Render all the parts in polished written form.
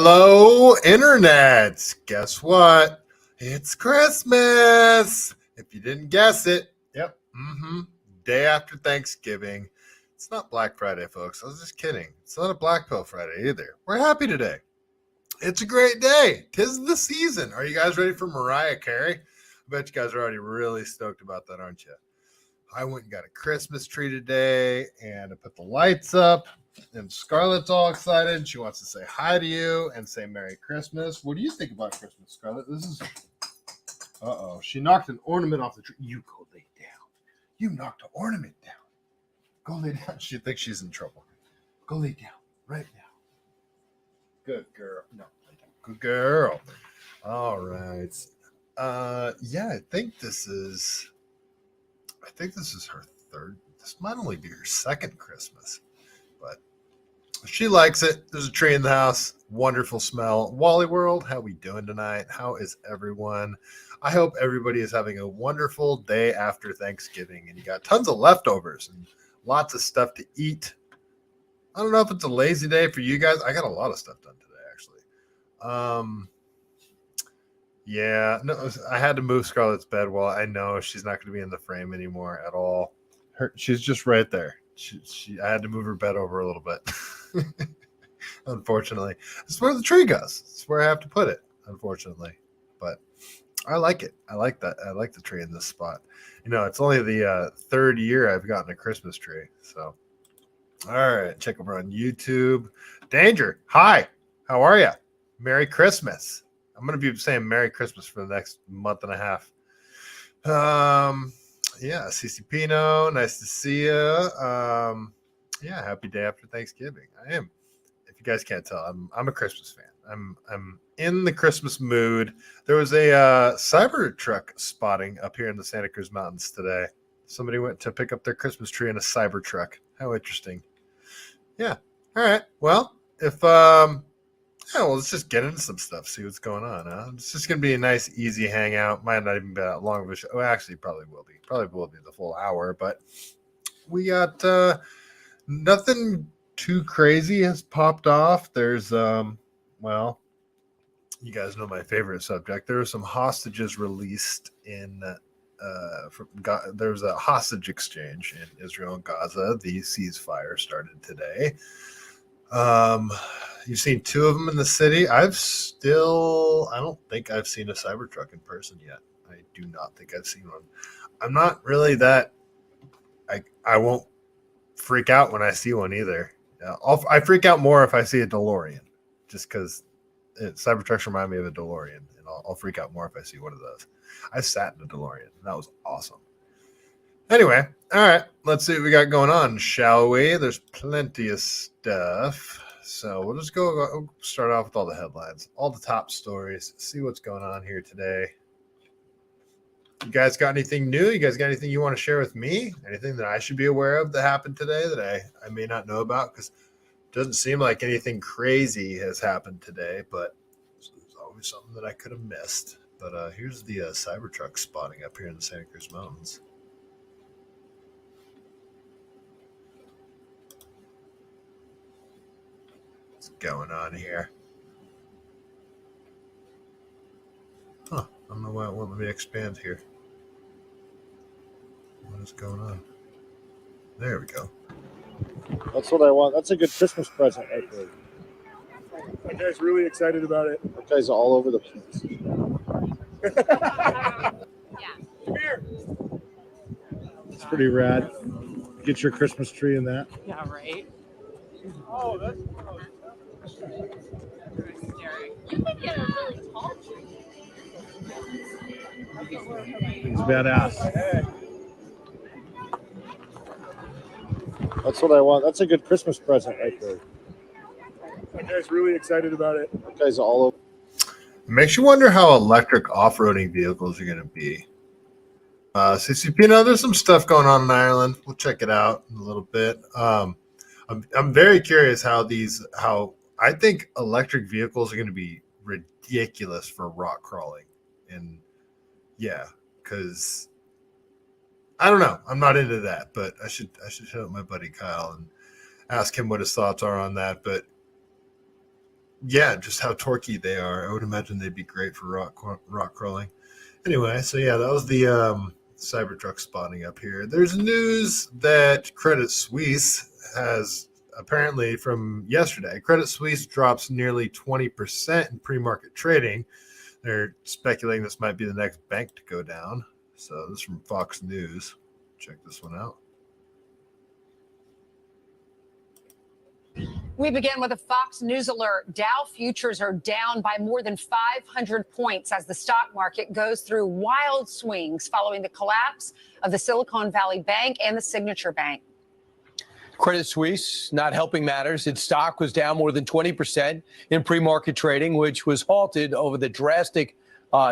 Hello, Internet. Guess what? It's Christmas. If you didn't guess it, yep. Day after Thanksgiving. It's not Black Friday, folks. I was just kidding. It's not a Black Pill Friday either. We're happy today. It's a great day. 'Tis the season. Are you guys ready for Mariah Carey? I bet you guys are already really stoked about that, aren't you? I went and got a Christmas tree today, and I put the lights up. And Scarlett's all excited. She wants to say hi to you and say Merry Christmas. What do you think about Christmas, Scarlett? This is... Uh-oh. She knocked an ornament off the tree. You go lay down. You knocked an ornament down. Go lay down. She thinks she's in trouble. Go lay down right now. Good girl. No, lay down. Good girl. All right. Yeah, I think this is her third. This might only be her second Christmas. But she likes it. There's a tree in the house. Wonderful smell. Wally World, how we doing tonight? How is everyone? I hope everybody is having a wonderful day after Thanksgiving, and you got tons of leftovers and lots of stuff to eat. I don't know if it's a lazy day for you guys. I got a lot of stuff done today, actually. Yeah, no, I had to move Scarlett's bed. Well, I know she's not going to be in the frame anymore at all. She's just right there. I had to move her bed over a little bit. Unfortunately, this is where the tree goes. It's where I have to put it, unfortunately. But I like it. I like that. I like the tree in this spot. You know, it's only the third year I've gotten a Christmas tree. So, all right, check over on YouTube. Danger. Hi. How are you? Merry Christmas. I'm going to be saying Merry Christmas for the next month and a half. Yeah, CC Pino, nice to see you. Yeah, happy day after Thanksgiving. I am. If you guys can't tell, I'm a Christmas fan. I'm in the Christmas mood. There was a Cybertruck spotting up here in the Santa Cruz Mountains today. Somebody went to pick up their Christmas tree in a Cybertruck. How interesting. Yeah. All right. Well, let's just get into some stuff, see what's going on. Huh? It's just going to be a nice, easy hangout. Might not even be that long of a show. Oh, actually, probably will be. Probably will be the full hour, but we got nothing too crazy has popped off. There's, well, you guys know my favorite subject. There were some hostages released in, there was a hostage exchange in Israel and Gaza. The ceasefire started today. You've seen two of them in the city. I don't think I've seen a Cybertruck in person yet. I do not think I've seen one. I'm not really that, I won't freak out when I see one either. I freak out more if I see a DeLorean, just because Cybertrucks remind me of a DeLorean, and I'll freak out more if I see one of those. I sat in a DeLorean, and that was awesome. Anyway, all right, let's see what we got going on, shall we? There's plenty of stuff. So we'll just go start off with all the headlines, all the top stories, see what's going on here today. You guys got anything new? You guys got anything you want to share with me? Anything that I should be aware of that happened today that I may not know about? Because it doesn't seem like anything crazy has happened today, but there's always something that I could have missed. But here's the Cybertruck spotting up here in the Santa Cruz Mountains. What's going on here? Huh. I don't know why it won't let me expand here. What is going on? There we go. That's what I want. That's a good Christmas present right there. That guy's really excited about it. That guy's all over the place. Yeah. Come here. It's pretty rad. Get your Christmas tree in that. Yeah, right. Oh, that's... You could get a really tall tree. He's badass. That's what I want. That's a good Christmas present right there. That guy's really excited about it. That guy's all over. It makes you wonder how electric off-roading vehicles are going to be. There's some stuff going on in Ireland. We'll check it out in a little bit. I'm very curious how I think electric vehicles are going to be ridiculous for rock crawling. And yeah, because I don't know. I'm not into that, but I should hit up my buddy Kyle and ask him what his thoughts are on that. But yeah, just how torquey they are. I would imagine they'd be great for rock crawling. Anyway, so yeah, that was the Cybertruck spotting up here. There's news that Credit Suisse has apparently from yesterday. Credit Suisse drops nearly 20% in pre-market trading. They're speculating this might be the next bank to go down. So this is from Fox News. Check this one out. We begin with a Fox News alert. Dow futures are down by more than 500 points as the stock market goes through wild swings following the collapse of the Silicon Valley Bank and the Signature Bank. Credit Suisse not helping matters. Its stock was down more than 20% in pre-market trading, which was halted over the drastic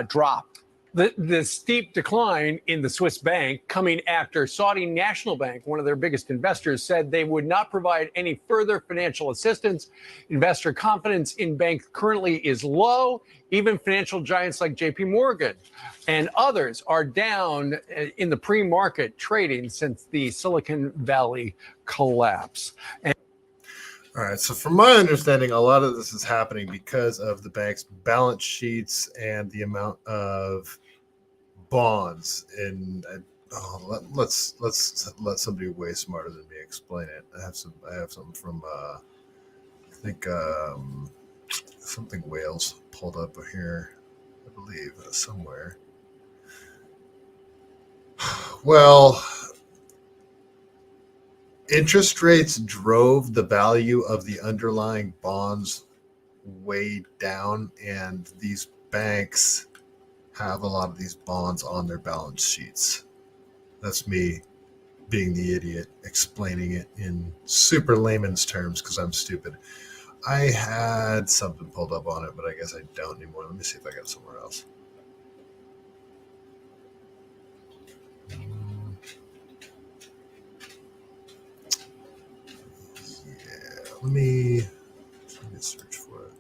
drop. The steep decline in the Swiss bank coming after Saudi National Bank, one of their biggest investors, said they would not provide any further financial assistance. Investor confidence in banks currently is low. Even financial giants like JP Morgan and others are down in the pre-market trading since the Silicon Valley collapse. All right. So, from my understanding, a lot of this is happening because of the bank's balance sheets and the amount of bonds. And let's let somebody way smarter than me explain it. I have something from I think something Wales pulled up here, I believe somewhere. Well, interest rates drove the value of the underlying bonds way down, and these banks have a lot of these bonds on their balance sheets. That's me being the idiot explaining it in super layman's terms because I'm stupid. I had something pulled up on it, but I guess I don't anymore. Let me see if I got it somewhere else. Let me search for it.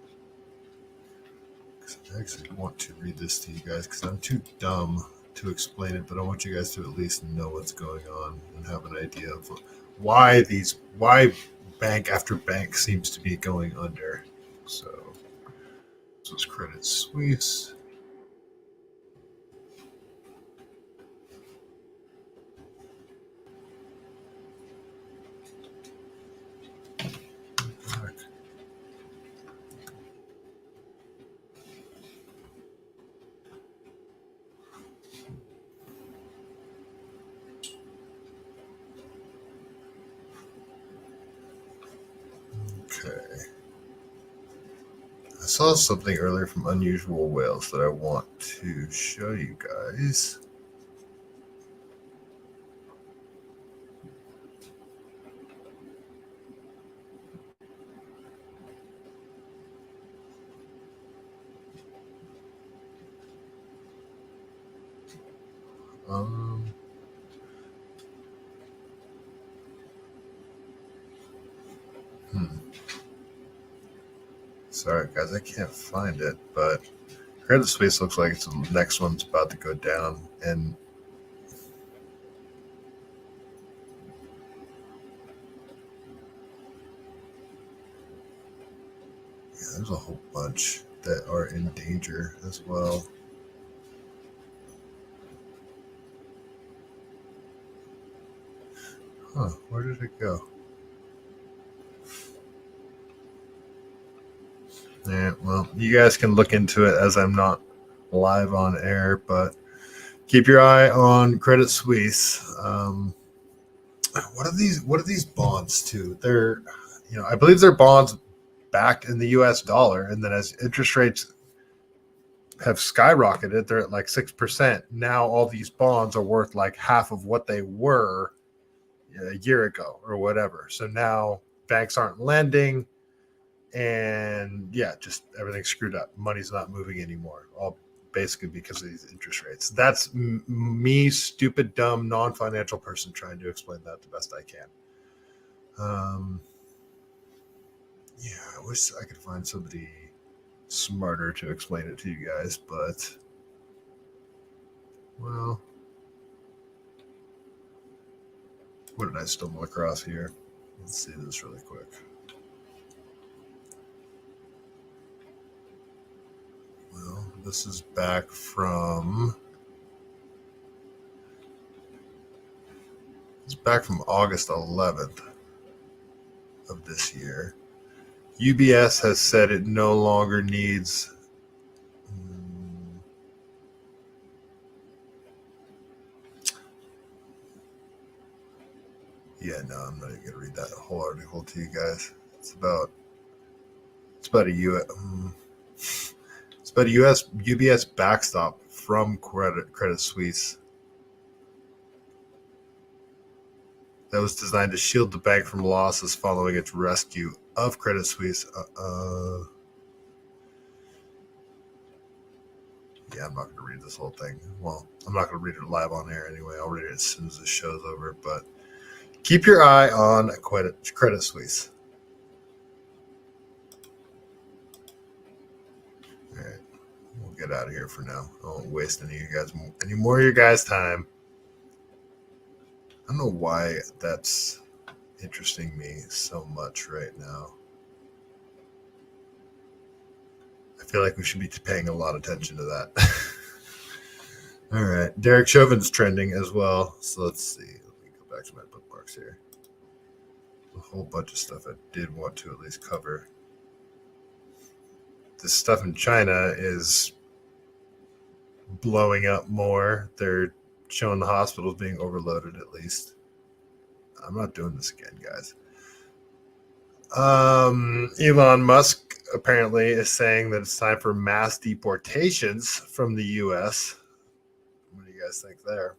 I actually want to read this to you guys because I'm too dumb to explain it, but I want you guys to at least know what's going on and have an idea of why bank after bank seems to be going under. So this was Credit Suisse. Okay. I saw something earlier from Unusual Whales that I want to show you guys. Sorry, guys, I can't find it, but Credit Suisse looks like it's the next one's about to go down, and yeah, there's a whole bunch that are in danger as well. Huh, where did it go? Yeah, well, you guys can look into it as I'm not live on air, but keep your eye on Credit Suisse. What are these bonds too? They're, I believe they're bonds backed in the U.S. dollar, and then as interest rates have skyrocketed, they're at like 6%. Now all these bonds are worth like half of what they were a year ago or whatever. So now banks aren't lending. And yeah, just everything's screwed up. Money's not moving anymore. All basically because of these interest rates. That's me, stupid, dumb, non-financial person trying to explain that the best I can. Yeah, I wish I could find somebody smarter to explain it to you guys, but well, what did I stumble across here? Let's see this really quick. This is back from August 11th of this year. UBS has said it no longer needs I'm not even gonna read that whole article to you guys. It's about a UBS backstop from Credit Suisse that was designed to shield the bank from losses following its rescue of Credit Suisse. I'm not going to read this whole thing. Well, I'm not going to read it live on air anyway. I'll read it as soon as the show's over. But keep your eye on Credit Suisse. All right, we'll get out of here for now. I won't waste any more of your guys' time. I don't know why that's interesting me so much right now. I feel like we should be paying a lot of attention to that. All right. Derek Chauvin's trending as well. So let's see. Let me go back to my bookmarks here. A whole bunch of stuff I did want to at least cover. This stuff in China is blowing up more. They're showing the hospitals being overloaded at least. I'm not doing this again, guys. Elon Musk apparently is saying that it's time for mass deportations from the U.S. What do you guys think there?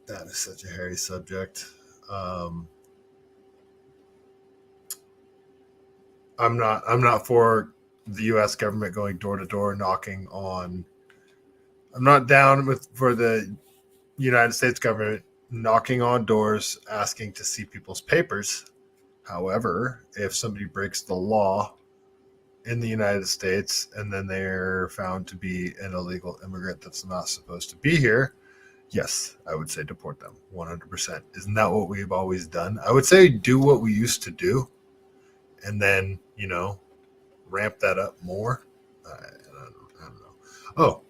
That is such a hairy subject. I'm not for the U.S. government going door to door knocking on. I'm not down for the United States government knocking on doors asking to see people's papers. However, if somebody breaks the law in the United States and then they're found to be an illegal immigrant that's not supposed to be here, yes, I would say deport them 100%. Isn't that what we've always done? I would say do what we used to do and then, ramp that up more. I don't know. Oh,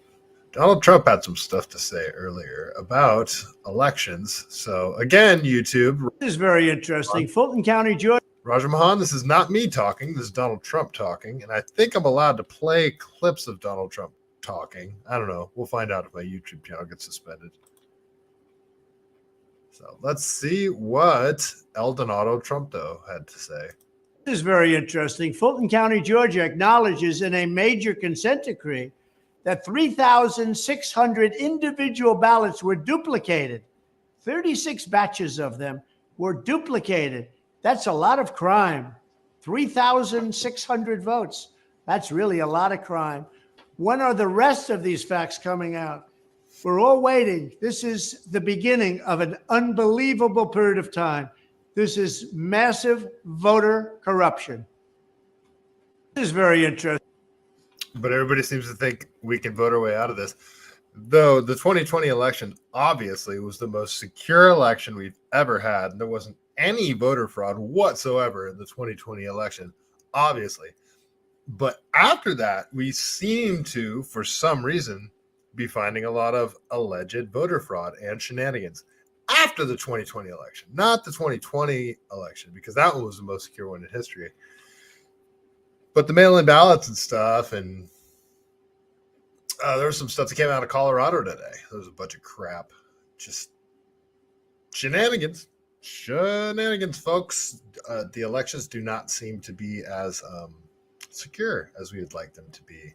Donald Trump had some stuff to say earlier about elections. So again, YouTube. This is very interesting. Fulton County, Georgia. Raja Mahan, this is not me talking. This is Donald Trump talking. And I think I'm allowed to play clips of Donald Trump talking. I don't know. We'll find out if my YouTube channel gets suspended. So let's see what El Donato Trumpto had to say. This is very interesting. Fulton County, Georgia acknowledges in a major consent decree that 3,600 individual ballots were duplicated. 36 batches of them were duplicated. That's a lot of crime. 3,600 votes. That's really a lot of crime. When are the rest of these facts coming out? We're all waiting. This is the beginning of an unbelievable period of time. This is massive voter corruption. This is very interesting. But everybody seems to think we can vote our way out of this. Though the 2020 election obviously was the most secure election we've ever had. And there wasn't any voter fraud whatsoever in the 2020 election, obviously. But after that, we seem to, for some reason, be finding a lot of alleged voter fraud and shenanigans after the 2020 election, not the 2020 election, because that one was the most secure one in history. But the mail-in ballots and stuff, and there was some stuff that came out of Colorado today. There was a bunch of crap. Just shenanigans. Shenanigans, folks. The elections do not seem to be as secure as we would like them to be.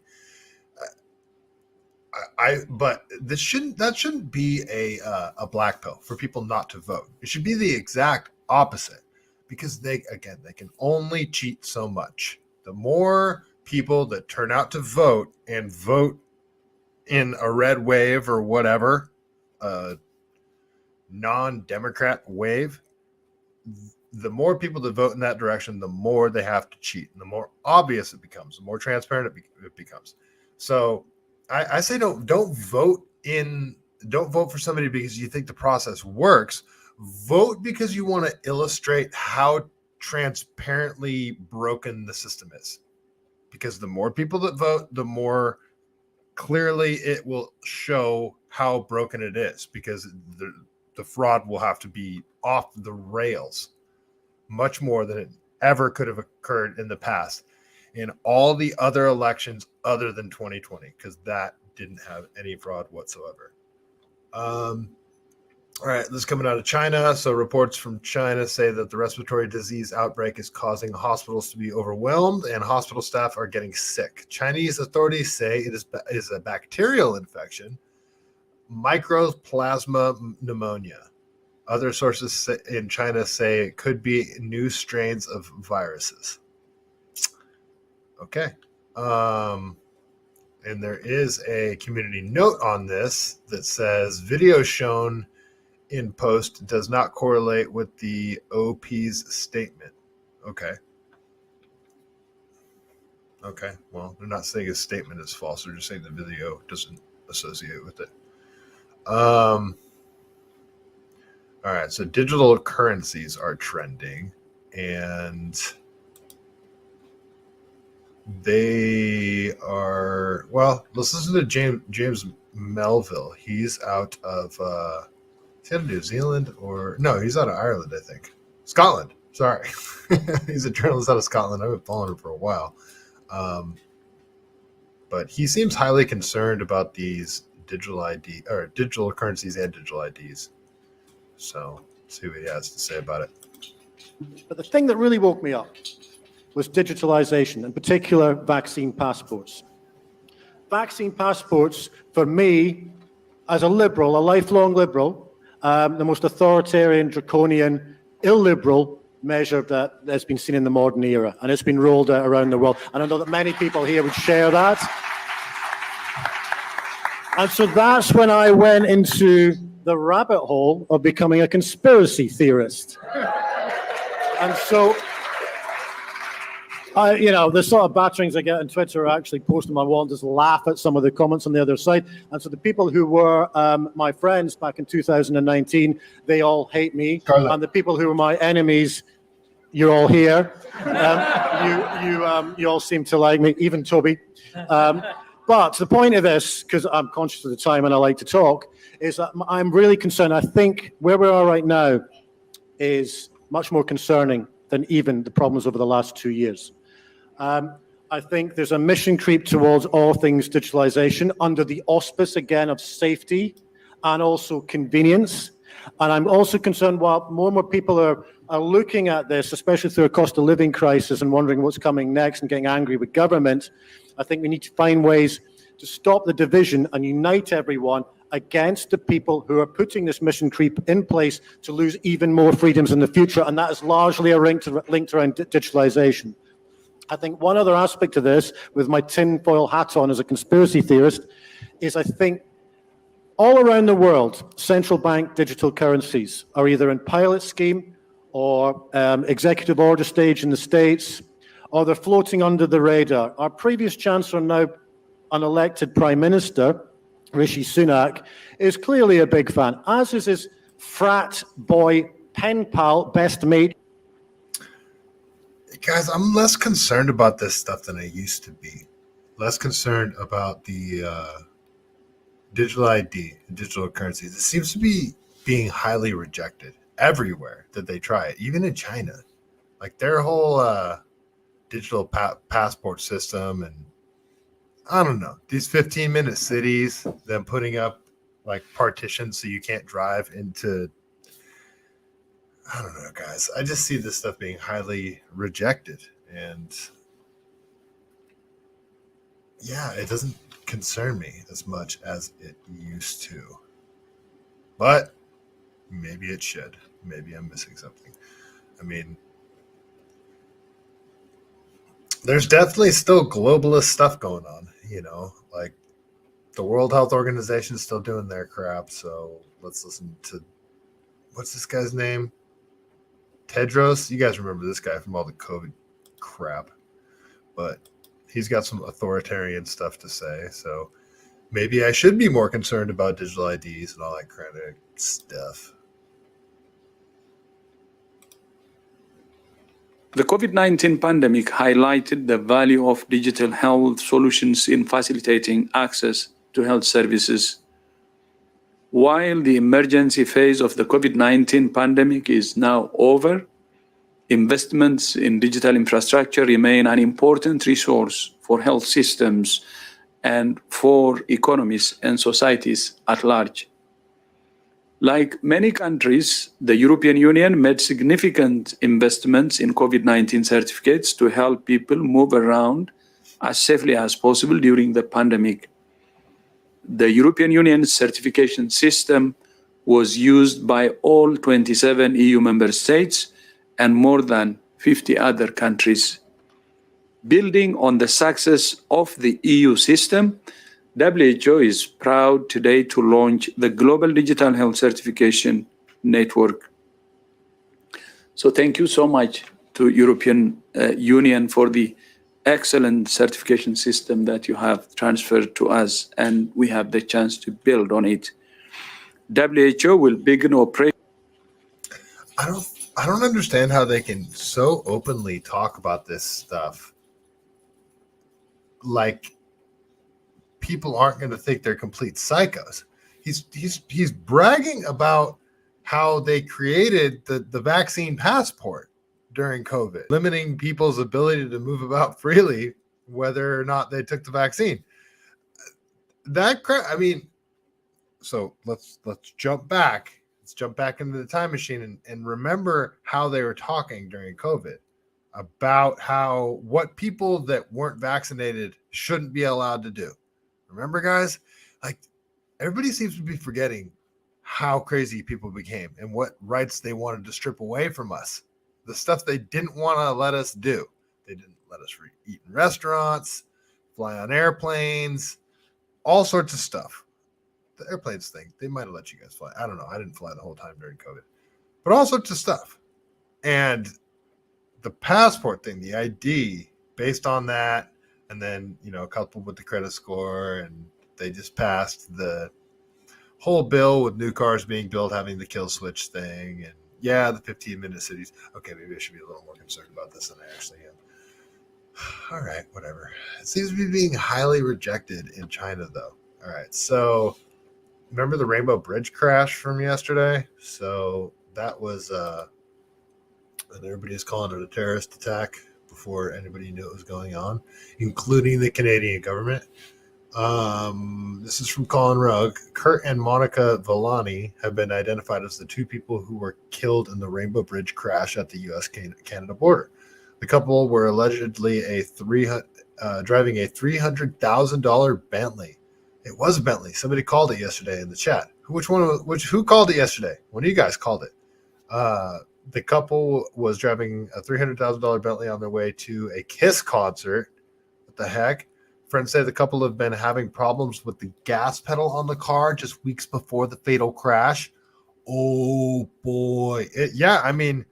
But that shouldn't be a black pill for people not to vote. It should be the exact opposite, because they can only cheat so much. The more people that turn out to vote and vote in a red wave or whatever, non-Democrat wave, the more people that vote in that direction, the more they have to cheat, and the more obvious it becomes, the more transparent it becomes. So I say don't vote for somebody because you think the process works. Vote because you want to illustrate how transparently broken the system is. Because the more people that vote, the more clearly it will show how broken it is, because the fraud will have to be off the rails much more than it ever could have occurred in the past in all the other elections other than 2020, because that didn't have any fraud whatsoever. All right, this is coming out of China. So reports from China say that the respiratory disease outbreak is causing hospitals to be overwhelmed and hospital staff are getting sick. Chinese authorities say it is a bacterial infection, mycoplasma pneumonia. Other sources in China say it could be new strains of viruses. Okay. And there is a community note on this that says video shown in post does not correlate with the OP's statement. Okay. Okay. Well, they're not saying his statement is false. They're just saying the video doesn't associate with it. All right. So digital currencies are trending, and they are, well, let's listen to James Melville. He's out of is he out of New Zealand, or no, he's out of Ireland, I think. Scotland. Sorry. He's a journalist out of Scotland. I've been following him for a while. But he seems highly concerned about these digital currencies and digital IDs. So let's see what he has to say about it. But the thing that really woke me up was digitalization, in particular vaccine passports. Vaccine passports, for me, as a liberal, a lifelong liberal, the most authoritarian, draconian, illiberal measure that has been seen in the modern era, and it's been rolled out around the world. And I know that many people here would share that. And so that's when I went into the rabbit hole of becoming a conspiracy theorist. And so, the sort of batterings I get on Twitter are actually posting my wall and just laugh at some of the comments on the other side. And so the people who were my friends back in 2019, they all hate me. Carla. And the people who were my enemies, you're all here. You all seem to like me, even Toby. But the point of this, because I'm conscious of the time and I like to talk, is that I'm really concerned. I think where we are right now is much more concerning than even the problems over the last 2 years. I think there's a mission creep towards all things digitalization under the auspice, again, of safety and also convenience. And I'm also concerned while more and more people are looking at this, especially through a cost of living crisis and wondering what's coming next and getting angry with government, I think we need to find ways to stop the division and unite everyone against the people who are putting this mission creep in place to lose even more freedoms in the future. And that is largely linked around digitalization. I think one other aspect of this, with my tinfoil hat on as a conspiracy theorist, is I think all around the world, central bank digital currencies are either in pilot scheme or executive order stage in the States, or they're floating under the radar. Our previous chancellor, now unelected prime minister, Rishi Sunak, is clearly a big fan, as is his frat boy, pen pal, best mate. Guys, I'm less concerned about this stuff than I used to be. Less concerned about the digital ID, digital currencies. It seems to be being highly rejected everywhere that they try it, even in China. Like their whole digital passport system, and I don't know, these 15-minute cities, them putting up like partitions so you can't drive into, I don't know, guys. I just see this stuff being highly rejected. And yeah, it doesn't concern me as much as it used to. But maybe it should. Maybe I'm missing something. I mean, there's definitely still globalist stuff going on, like the World Health Organization is still doing their crap. So let's listen to, what's this guy's name? Tedros. You guys remember this guy from all the COVID crap, but he's got some authoritarian stuff to say. So maybe I should be more concerned about digital IDs and all that kind of stuff. The COVID-19 pandemic highlighted the value of digital health solutions in facilitating access to health services. While the emergency phase of the COVID-19 pandemic is now over, investments in digital infrastructure remain an important resource for health systems and for economies and societies at large. Like many countries, the European Union made significant investments in COVID-19 certificates to help people move around as safely as possible during the pandemic. The European Union's certification system was used by all 27 EU member states and more than 50 other countries. Building on the success of the EU system, WHO is proud today to launch the Global Digital Health Certification Network. So thank you so much to European Union for the excellent certification system that you have transferred to us, and we have the chance to build on it. WHO will begin operation. I don't understand how they can so openly talk about this stuff. Like, people aren't going to think they're complete psychos. He's bragging about how they created the vaccine passport during COVID, limiting people's ability to move about freely, whether or not they took the vaccine. That crap. I mean, so let's jump back. Let's jump back into the time machine and remember how they were talking during COVID about what people that weren't vaccinated shouldn't be allowed to do. Remember, guys? Like, everybody seems to be forgetting how crazy people became and what rights they wanted to strip away from us. The stuff they didn't want to let us do. They didn't let us eat in restaurants, fly on airplanes, all sorts of stuff. The airplanes thing, they might have let you guys fly. I don't know. I didn't fly the whole time during COVID. But all sorts of stuff. And the passport thing, the ID, based on that, and then, coupled with the credit score, and they just passed the whole bill with new cars being built having the kill switch thing, and the 15-minute cities. Okay, maybe I should be a little more concerned about this than I actually am. All right, whatever. It seems to be being highly rejected in China, though. All right, so remember the Rainbow Bridge crash from yesterday? So that was, and everybody's calling it a terrorist attack before anybody knew it was going on, including the Canadian government. This is from Colin Rugg. Kurt and Monica Villani have been identified as the two people who were killed in the Rainbow Bridge crash at the U.S.-Canada border. The couple were allegedly driving a $300,000 Bentley. It was a Bentley. Somebody called it yesterday in the chat. Who called it yesterday? One of you guys called it. The couple was driving a $300,000 Bentley on their way to a Kiss concert. What the heck? Friends say the couple have been having problems with the gas pedal on the car just weeks before the fatal crash. Oh, boy. I mean,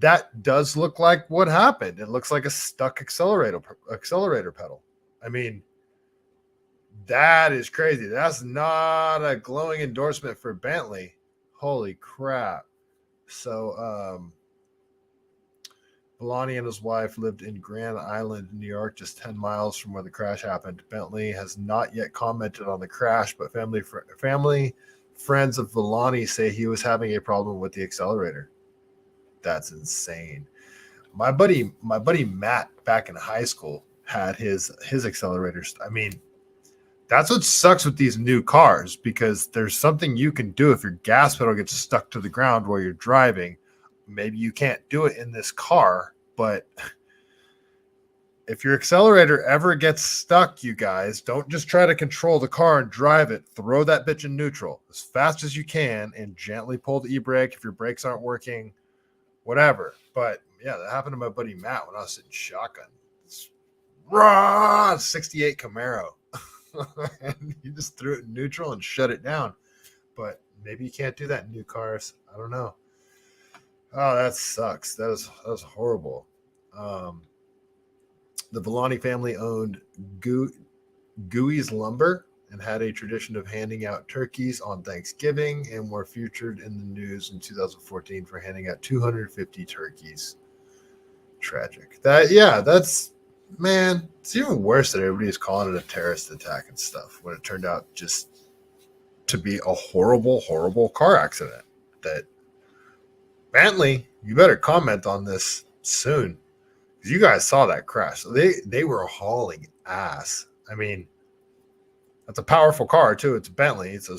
that does look like what happened. It looks like a stuck accelerator pedal. I mean, that is crazy. That's not a glowing endorsement for Bentley. Holy crap. So, Villani and his wife lived in Grand Island, New York, just 10 miles from where the crash happened. Bentley has not yet commented on the crash, but family friends of Villani say he was having a problem with the accelerator. That's insane. My buddy Matt back in high school had his accelerators. I mean, that's what sucks with these new cars, because there's something you can do if your gas pedal gets stuck to the ground while you're driving. Maybe you can't do it in this car, but if your accelerator ever gets stuck, you guys, don't just try to control the car and drive it. Throw that bitch in neutral as fast as you can and gently pull the e-brake if your brakes aren't working, whatever. But yeah, that happened to my buddy Matt when I was sitting shotgun. It's 68 Camaro. And you just threw it in neutral and shut it down. But maybe you can't do that in new cars. I don't know. Oh, that sucks. That was horrible. The Villani family owned Gooey's Lumber and had a tradition of handing out turkeys on Thanksgiving, and were featured in the news in 2014 for handing out 250 turkeys. tragic. That's, man, it's even worse that everybody's calling it a terrorist attack and stuff when it turned out just to be a horrible, horrible car accident. That Bentley, you better comment on this soon, because you guys saw that crash. They were hauling ass. I mean, that's a powerful car too. It's a Bentley. It's a,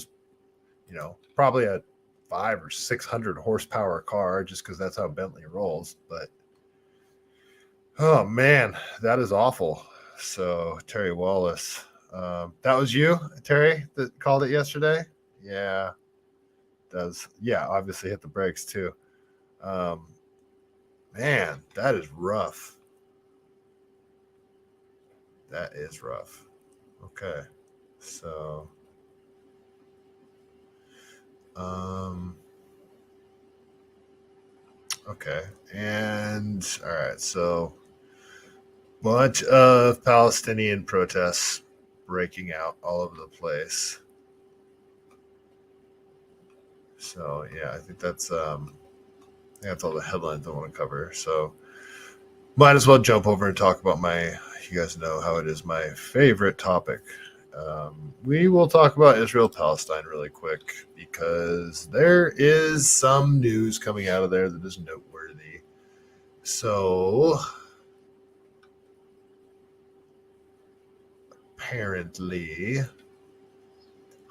probably a 500 or 600 horsepower car, just because that's how Bentley rolls. But oh man, that is awful. So Terry Wallace, that was you, Terry, that called it yesterday. Yeah, does. Yeah, obviously hit the brakes too. Man, that is rough. That is rough. Okay, so okay, and all right, so bunch of Palestinian protests breaking out all over the place. So yeah, I think that's all the headlines I want to cover. So might as well jump over and talk about you guys know how it is, my favorite topic. We will talk about Israel-Palestine really quick, because there is some news coming out of there that is noteworthy. So apparently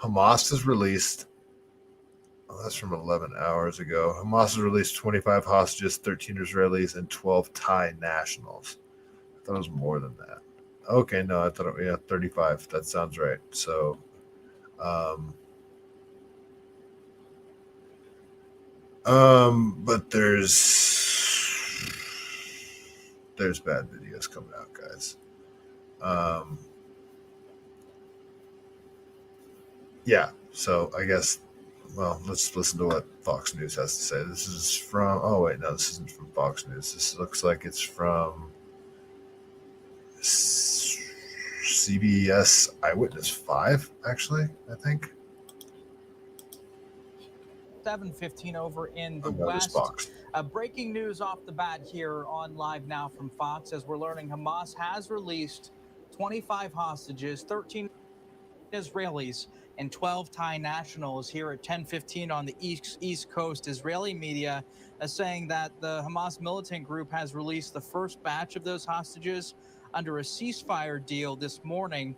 Hamas has released, that's from 11 hours ago. Hamas has released 25 hostages, 13 Israelis, and 12 Thai nationals. I thought it was more than that. Okay, no, I thought 35. That sounds right. So, but there's bad videos coming out, guys. Yeah. So I guess, well, let's listen to what Fox News has to say. This is from, oh wait, no, this isn't from Fox News. This looks like it's from CBS Eyewitness 5, actually, I think. 7:15 over in the West. Breaking news off the bat here on Live Now from Fox, as we're learning Hamas has released 25 hostages, 13 Israelis, and 12 Thai nationals here at 10:15 on the East Coast. Israeli media is saying that the Hamas militant group has released the first batch of those hostages under a ceasefire deal this morning,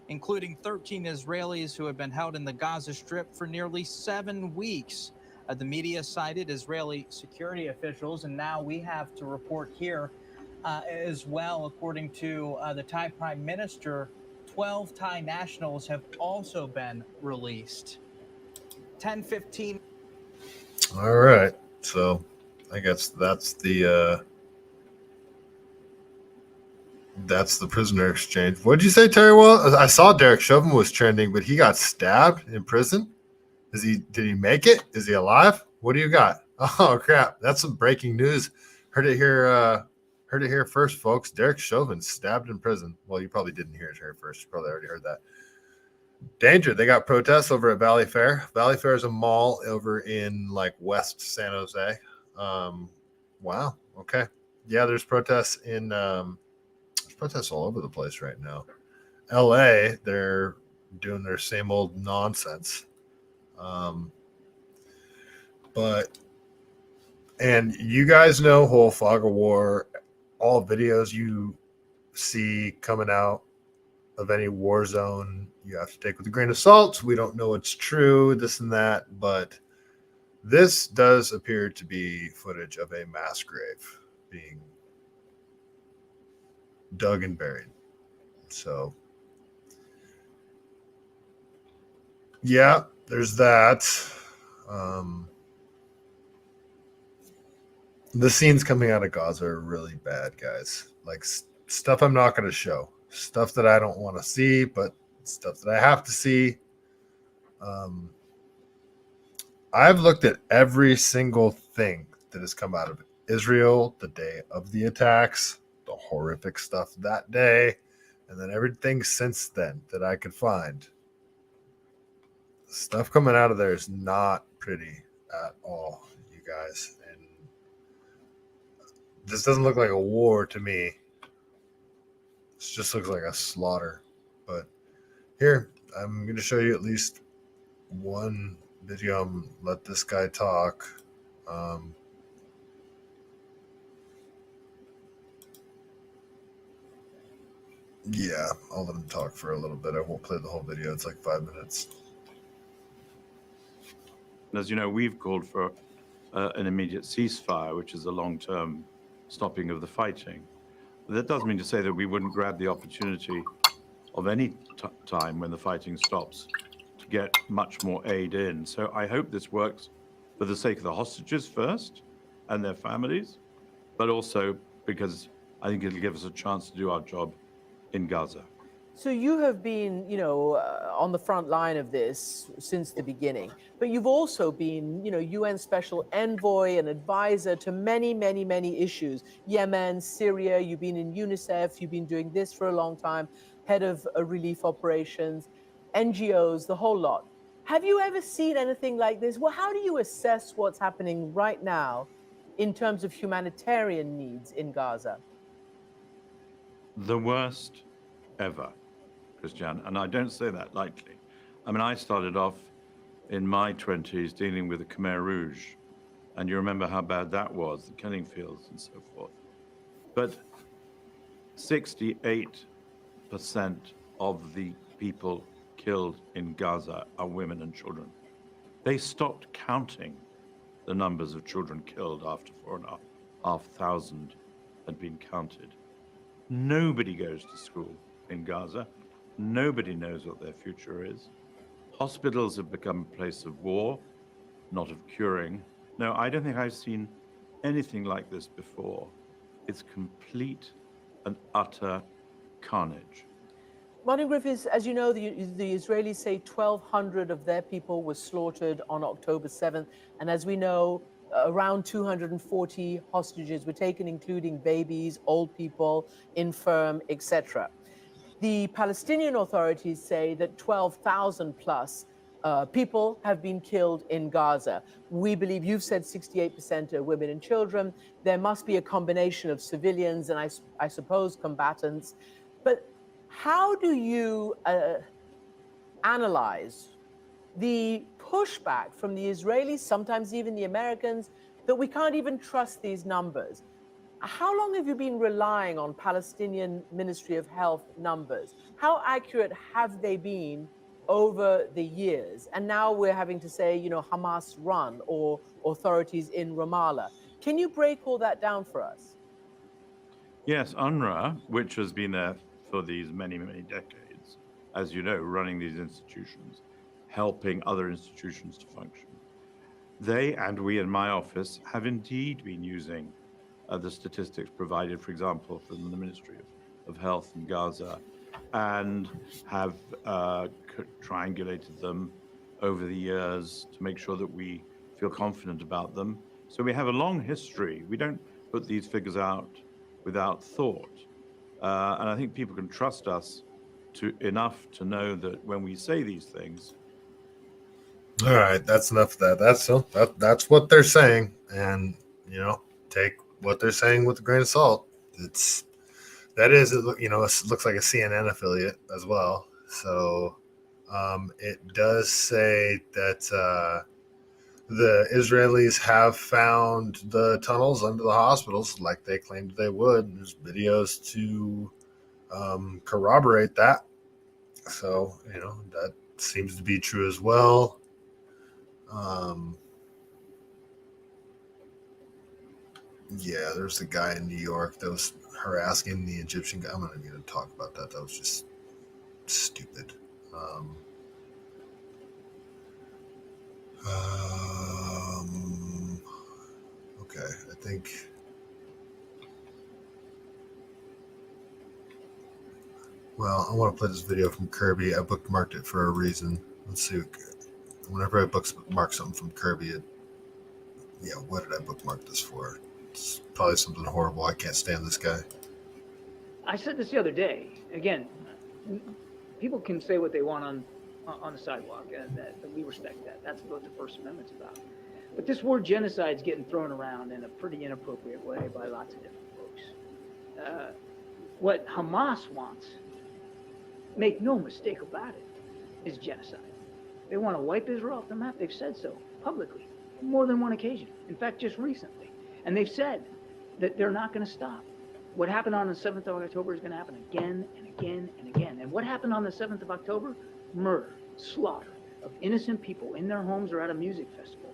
including 13 Israelis who have been held in the Gaza Strip for nearly 7 weeks. The media cited Israeli security officials, and now we have to report here as well, according to the Thai Prime Minister, 12 Thai nationals have also been released. 10:15. All right. So I guess that's the prisoner exchange. What did you say, Terry? Well, I saw Derek Chauvin was trending, but he got stabbed in prison. Did he make it? Is he alive? What do you got? Oh crap. That's some breaking news. Heard it here first, folks. Derek Chauvin stabbed in prison. Well, you probably didn't hear it here first. You probably already heard that. Danger. They got protests over at Valley Fair. Valley Fair is a mall over in like West San Jose. Wow. Okay. Yeah, there's protests protests all over the place right now. LA, they're doing their same old nonsense. And you guys know, whole fog of war, all videos you see coming out of any war zone, you have to take with a grain of salt. We don't know what's true, this and that, but this does appear to be footage of a mass grave being dug and buried. So, yeah, there's that. The scenes coming out of Gaza are really bad, guys. Like stuff I'm not going to show. Stuff that I don't want to see, but stuff that I have to see. I've looked at every single thing that has come out of Israel the day of the attacks, the horrific stuff that day, and then everything since then that I could find. Stuff coming out of there is not pretty at all, you guys. And This doesn't look like a war to me. This just looks like a slaughter. But here, I'm going to show you at least one video. Let this guy talk. Yeah, I'll let him talk for a little bit. I won't play the whole video. It's like 5 minutes. As you know, we've called for an immediate ceasefire, which is a long-term stopping of the fighting. That doesn't mean to say that we wouldn't grab the opportunity of any time when the fighting stops to get much more aid in. So I hope this works for the sake of the hostages first and their families, but also because I think it'll give us a chance to do our job in Gaza. So you have been, on the front line of this since the beginning, but you've also been, UN Special Envoy and advisor to many, many, many issues. Yemen, Syria, you've been in UNICEF, you've been doing this for a long time, head of relief operations, NGOs, the whole lot. Have you ever seen anything like this? Well, how do you assess what's happening right now in terms of humanitarian needs in Gaza? The worst ever, Christian, and I don't say that lightly. I mean, I started off in my 20s dealing with the Khmer Rouge, and you remember how bad that was, the killing fields and so forth. But 68% of the people killed in Gaza are women and children. They stopped counting the numbers of children killed after 4,500 had been counted. Nobody goes to school in Gaza. Nobody knows what their future is. Hospitals have become a place of war, not of curing. No, I don't think I've seen anything like this before. It's complete and utter carnage. Martin Griffiths, as you know, the Israelis say 1,200 of their people were slaughtered on October 7th. And as we know, around 240 hostages were taken, including babies, old people, infirm, etc. The Palestinian authorities say that 12,000 plus people have been killed in Gaza. We believe, you've said 68% are women and children. There must be a combination of civilians and I suppose combatants. But how do you analyze the pushback from the Israelis, sometimes even the Americans, that we can't even trust these numbers? How long have you been relying on Palestinian Ministry of Health numbers? How accurate have they been over the years? And now we're having to say, Hamas run or authorities in Ramallah. Can you break all that down for us? Yes, UNRWA, which has been there for these many, many decades, as you know, running these institutions, helping other institutions to function. They and we in my office have indeed been using the statistics provided, for example, from the Ministry of Health in Gaza, and have triangulated them over the years to make sure that we feel confident about them. So we have a long history. We don't put these figures out without thought. And I think people can trust us enough to know that when we say these things. All right, that's enough of that. That's what they're saying, and take what they're saying with a grain of salt. It looks like a CNN affiliate as well. So it does say that the Israelis have found the tunnels under the hospitals like they claimed they would. There's videos to corroborate that. So, that seems to be true as well. Yeah, there's a guy in New York that was harassing the Egyptian guy. I'm not even going to talk about that. That was just stupid. Okay, I think. Well, I want to play this video from Kirby. I bookmarked it for a reason. Let's see. Whenever I bookmark something from Kirby, what did I bookmark this for? It's probably something horrible. I can't stand this guy. I said this the other day. Again, people can say what they want on the sidewalk, and that we respect that. That's what the First Amendment's about. But this word genocide is getting thrown around in a pretty inappropriate way by lots of different folks. What Hamas wants, make no mistake about it, is genocide. They want to wipe Israel off the map. They've said so publicly, on more than one occasion. In fact, just recently. And they've said that they're not going to stop. What happened on the 7th of October is going to happen again and again and again. And what happened on the 7th of October? Murder, slaughter of innocent people in their homes or at a music festival.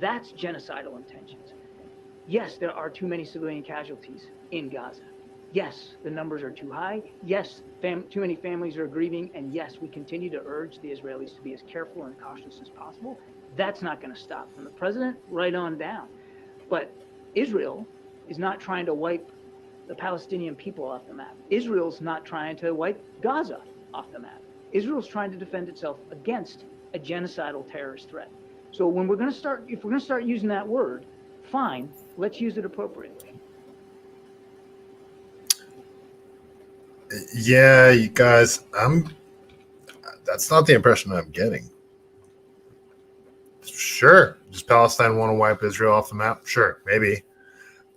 That's genocidal intentions. Yes, there are too many civilian casualties in Gaza. Yes, the numbers are too high. Yes, too many families are grieving. And yes, we continue to urge the Israelis to be as careful and cautious as possible. That's not going to stop from the president right on down. But Israel is not trying to wipe the Palestinian people off the map. Israel's not trying to wipe Gaza off the map. Israel's trying to defend itself against a genocidal terrorist threat. So when if we're going to start using that word, fine, let's use it appropriately. Yeah, you guys, that's not the impression I'm getting. Sure, does Palestine want to wipe Israel off the map? Sure, maybe.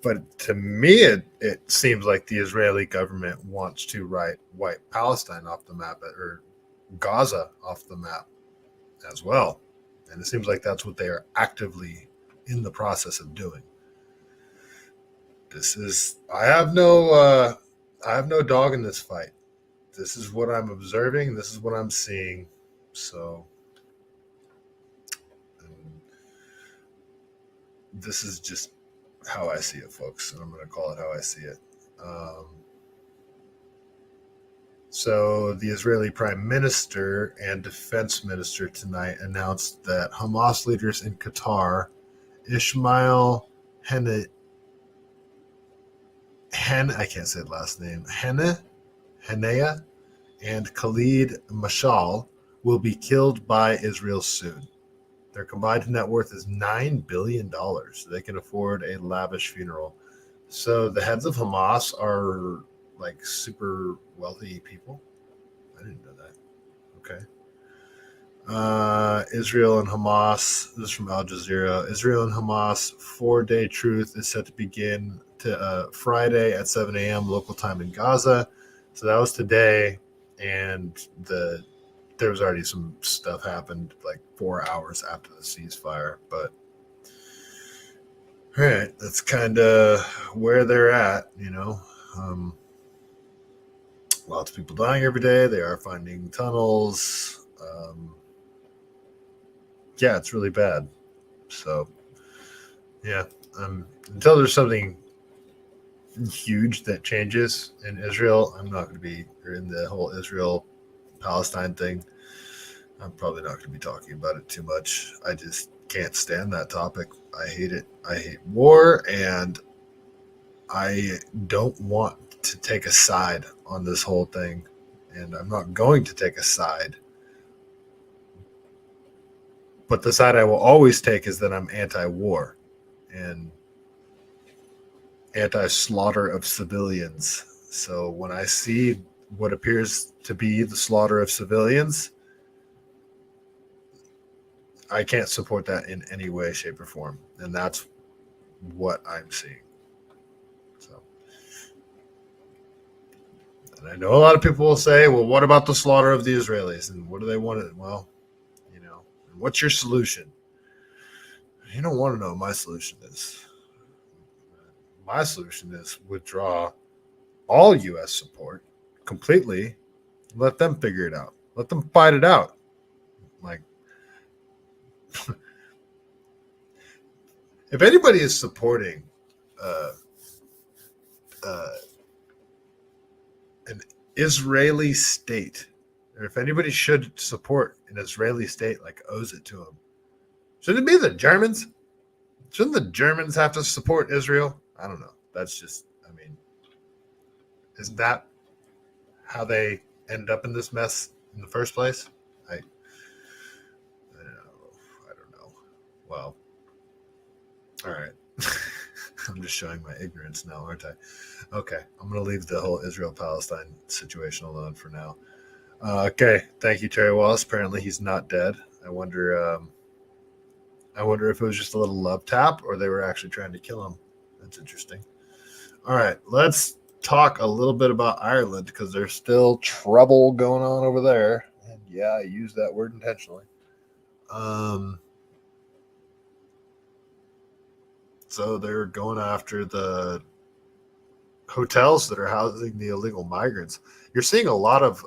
But to me, it seems like the Israeli government wants to wipe Palestine off the map, or Gaza off the map as well. And it seems like that's what they are actively in the process of doing. I have no dog in this fight. This is what I'm observing. This is what I'm seeing. So this is just how I see it, folks. And I'm going to call it how I see it. So the Israeli Prime Minister and Defense Minister tonight announced that Hamas leaders in Qatar, Ismail Haniyeh, I can't say the last name, Haniyeh, and Khalid Mashal will be killed by Israel soon. Their combined net worth is $9 billion. They can afford a lavish funeral. So the heads of Hamas are like super wealthy people. I didn't know that. Okay. Israel and Hamas. This is from Al Jazeera. Israel and Hamas 4-day truce is set to begin Friday at 7 a.m. local time in Gaza. So that was today, and there was already some stuff happened like 4 hours after the ceasefire. But all right, that's kind of where they're at, you know. Lots of people dying every day. They are finding tunnels. Yeah, it's really bad. So, yeah, until there's something huge that changes in Israel, I'm not going to be, or in the whole Israel-Palestine thing, I'm probably not going to be talking about it too much. I just can't stand that topic. I hate it. I hate war, and I don't want to take a side on this whole thing, and I'm not going to take a side. But the side I will always take is that I'm anti-war and anti-slaughter of civilians. So when I see what appears to be the slaughter of civilians, I can't support that in any way, shape, or form. And that's what I'm seeing. So, and I know a lot of people will say, well, what about the slaughter of the Israelis? And what do they want? Well, what's your solution? You don't want to know what my solution is. My solution is withdraw all U.S. support completely. Let them figure it out. Let them fight it out. Like, if anybody is supporting an Israeli state, or if anybody should support an Israeli state, like owes it to them, shouldn't it be the Germans? Shouldn't the Germans have to support Israel? I don't know. That's just, I mean, isn't that how they ended up in this mess in the first place? I don't know. Well, all right. I'm just showing my ignorance now, aren't I? Okay, I'm going to leave the whole Israel-Palestine situation alone for now. Okay, thank you, Terry Wallace. Apparently he's not dead. I wonder I wonder if it was just a little love tap or they were actually trying to kill him. That's interesting. All right, let's talk a little bit about Ireland because there's still trouble going on over there. And yeah, I use that word intentionally. So they're going after the hotels that are housing the illegal migrants. You're seeing a lot of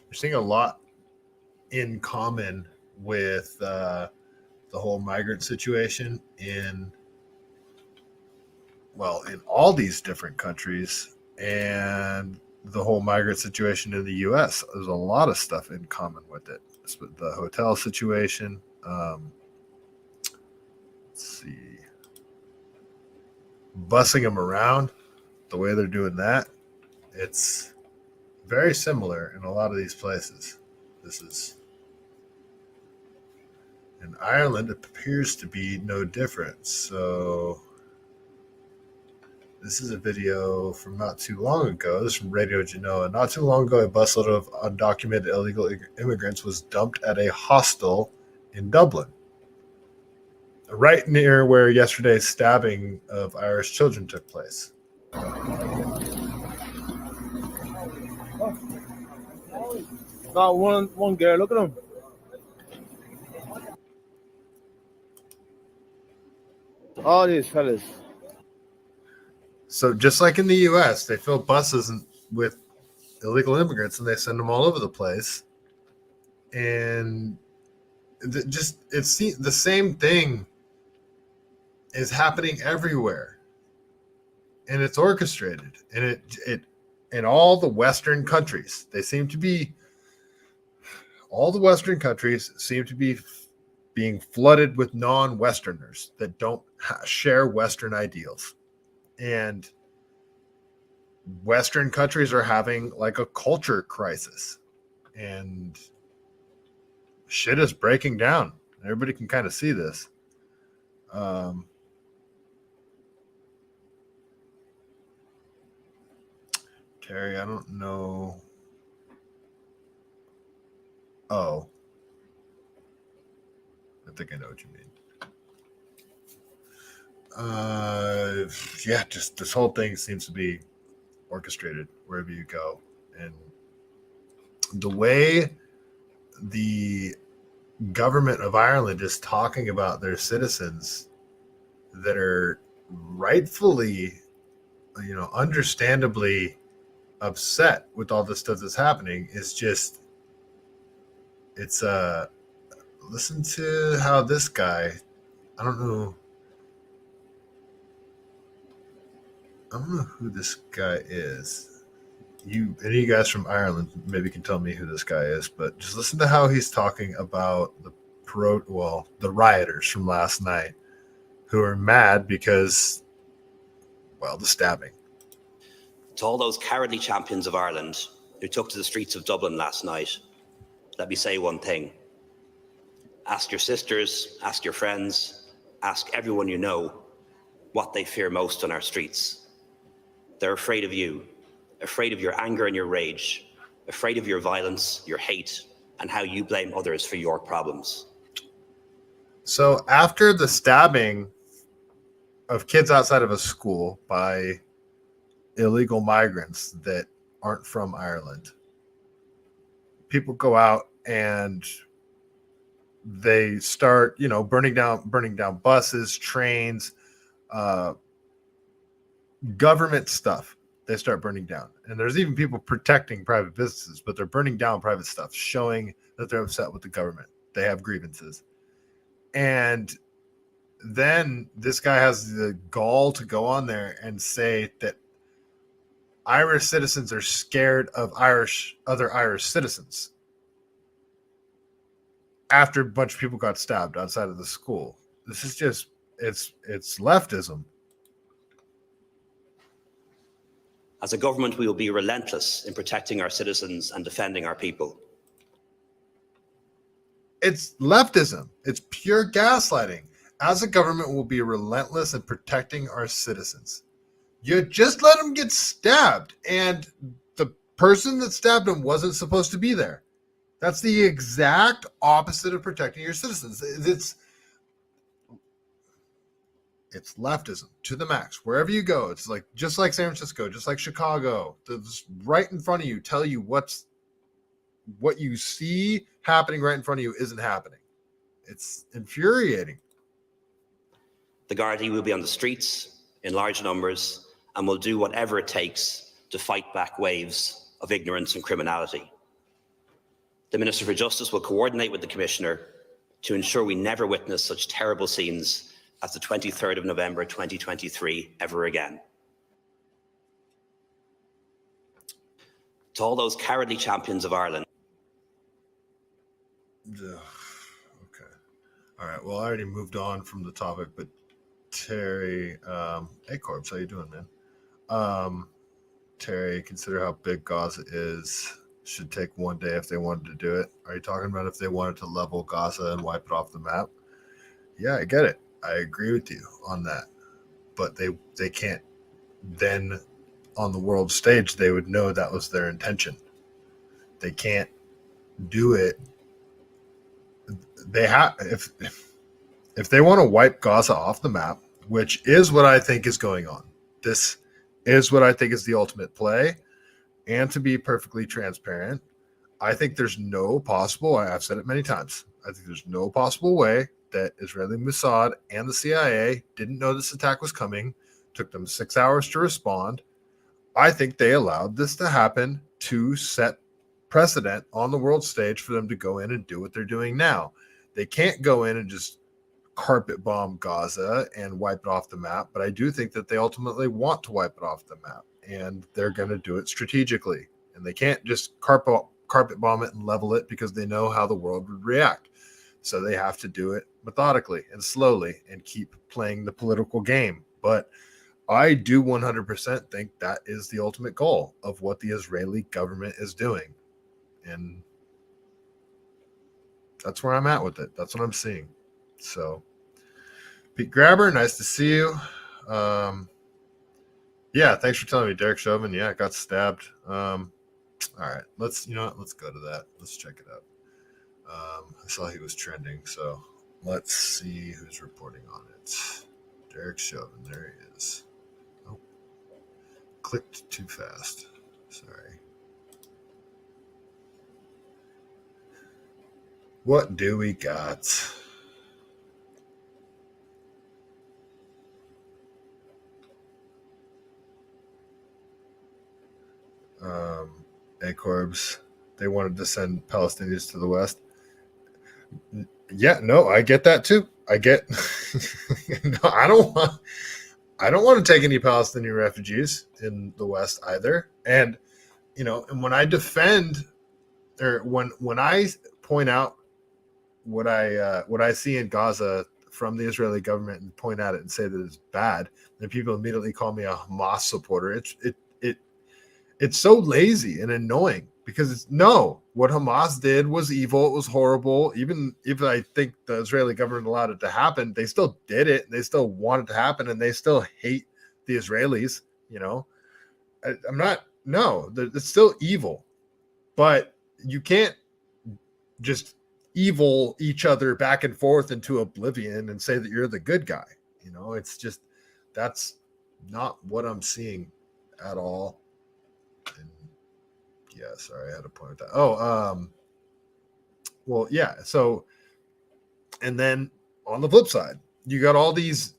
you're seeing a lot in common with the whole migrant situation in all these different countries and the whole migrant situation in the U.S. There's a lot of stuff in common with it. The hotel situation. Let's see. Bussing them around, the way they're doing that, it's very similar in a lot of these places. This is in Ireland. It appears to be no different. So this is a video from not too long ago. This is from Radio Genoa. Not too long ago, a busload of undocumented illegal immigrants was dumped at a hostel in Dublin, right near where yesterday's stabbing of Irish children took place. Got one girl. Look at him. All these fellas. So just like in the U.S., they fill buses with illegal immigrants and they send them all over the place. And it's the same thing is happening everywhere. And it's orchestrated. And it in all the Western countries, all the Western countries seem to be being flooded with non-Westerners that don't share Western ideals. And Western countries are having like a culture crisis. And shit is breaking down. Everybody can kind of see this. Terry, I don't know. Oh. I think I know what you mean. Yeah, just this whole thing seems to be orchestrated wherever you go. And the way the government of Ireland is talking about their citizens that are rightfully, understandably upset with all this stuff that's happening is just, listen to how this guy, I don't know who this guy is. Any of you guys from Ireland maybe can tell me who this guy is, but just listen to how he's talking about the rioters from last night who are mad because, the stabbing. To all those cowardly champions of Ireland who took to the streets of Dublin last night, let me say one thing. Ask your sisters, ask your friends, ask everyone you know what they fear most on our streets. They're afraid of you, afraid of your anger and your rage, afraid of your violence, your hate, and how you blame others for your problems. So after the stabbing of kids outside of a school by illegal migrants that aren't from Ireland, people go out and they start, burning down buses, trains, government stuff. They start burning down. And there's even people protecting private businesses, but they're burning down private stuff, showing that they're upset with the government. They have grievances. And then this guy has the gall to go on there and say that Irish citizens are scared of other Irish citizens after a bunch of people got stabbed outside of the school. This is just, it's leftism. As a government, we will be relentless in protecting our citizens and defending our people. It's leftism. It's pure gaslighting. as a government, will be relentless in protecting our citizens. You just let them get stabbed, and the person that stabbed him wasn't supposed to be there. That's the exact opposite of protecting your citizens. It's leftism to the max. Wherever you go, it's like just like San Francisco, just like Chicago. It's right in front of you, tell you what you see happening right in front of you isn't happening. It's infuriating. The Gardaí will be on the streets in large numbers and will do whatever it takes to fight back waves of ignorance and criminality. The Minister for Justice will coordinate with the Commissioner to ensure we never witness such terrible scenes as the 23rd of November 2023 ever again. To all those cowardly champions of Ireland. Okay. All right. Well, I already moved on from the topic, but Terry, hey Corbs, how you doing, man? Terry, consider how big Gaza is. Should take one day if they wanted to do it. Are you talking about if they wanted to level Gaza and wipe it off the map? Yeah, I get it. I agree with you on that. But they can't then on the world stage, they would know that was their intention. They can't do it. They have if they want to wipe Gaza off the map, which is what I think is going on. This is what I think is the ultimate play. And to be perfectly transparent, I think there's no possible, I've said it many times, I think there's no possible way that Israeli Mossad and the CIA didn't know this attack was coming, took them 6 hours to respond. I think they allowed this to happen to set precedent on the world stage for them to go in and do what they're doing now. They can't go in and just carpet bomb Gaza and wipe it off the map, but I do think that they ultimately want to wipe it off the map, and they're going to do it strategically. And they can't just carpet bomb it and level it because they know how the world would react. So they have to do it methodically and slowly and keep playing the political game. But I do 100% think that is the ultimate goal of what the Israeli government is doing. And that's where I'm at with it. That's what I'm seeing. So, Pete Grabber, nice to see you. Yeah, thanks for telling me, Derek Chauvin. Yeah, got stabbed. All right, let's go to that. Let's check it out. I saw he was trending, so let's see who's reporting on it. Derek Chauvin, there he is. Oh, clicked too fast. Sorry. What do we got? Corbs, they wanted to send Palestinians to the West. Yeah, no, I get that too. I get. No, I don't want to take any Palestinian refugees in the West either. And and when I defend, or when I point out what I see in Gaza from the Israeli government and point at it and say that it's bad, then people immediately call me a Hamas supporter. It's so lazy and annoying because what Hamas did was evil. It was horrible. Even if I think the Israeli government allowed it to happen, they still did it. They still want it to happen, and they still hate the Israelis. It's still evil, but you can't just evil each other back and forth into oblivion and say that you're the good guy. It's just, that's not what I'm seeing at all. And yeah, sorry, I had to point that. Well, yeah. So, and then on the flip side, you got all these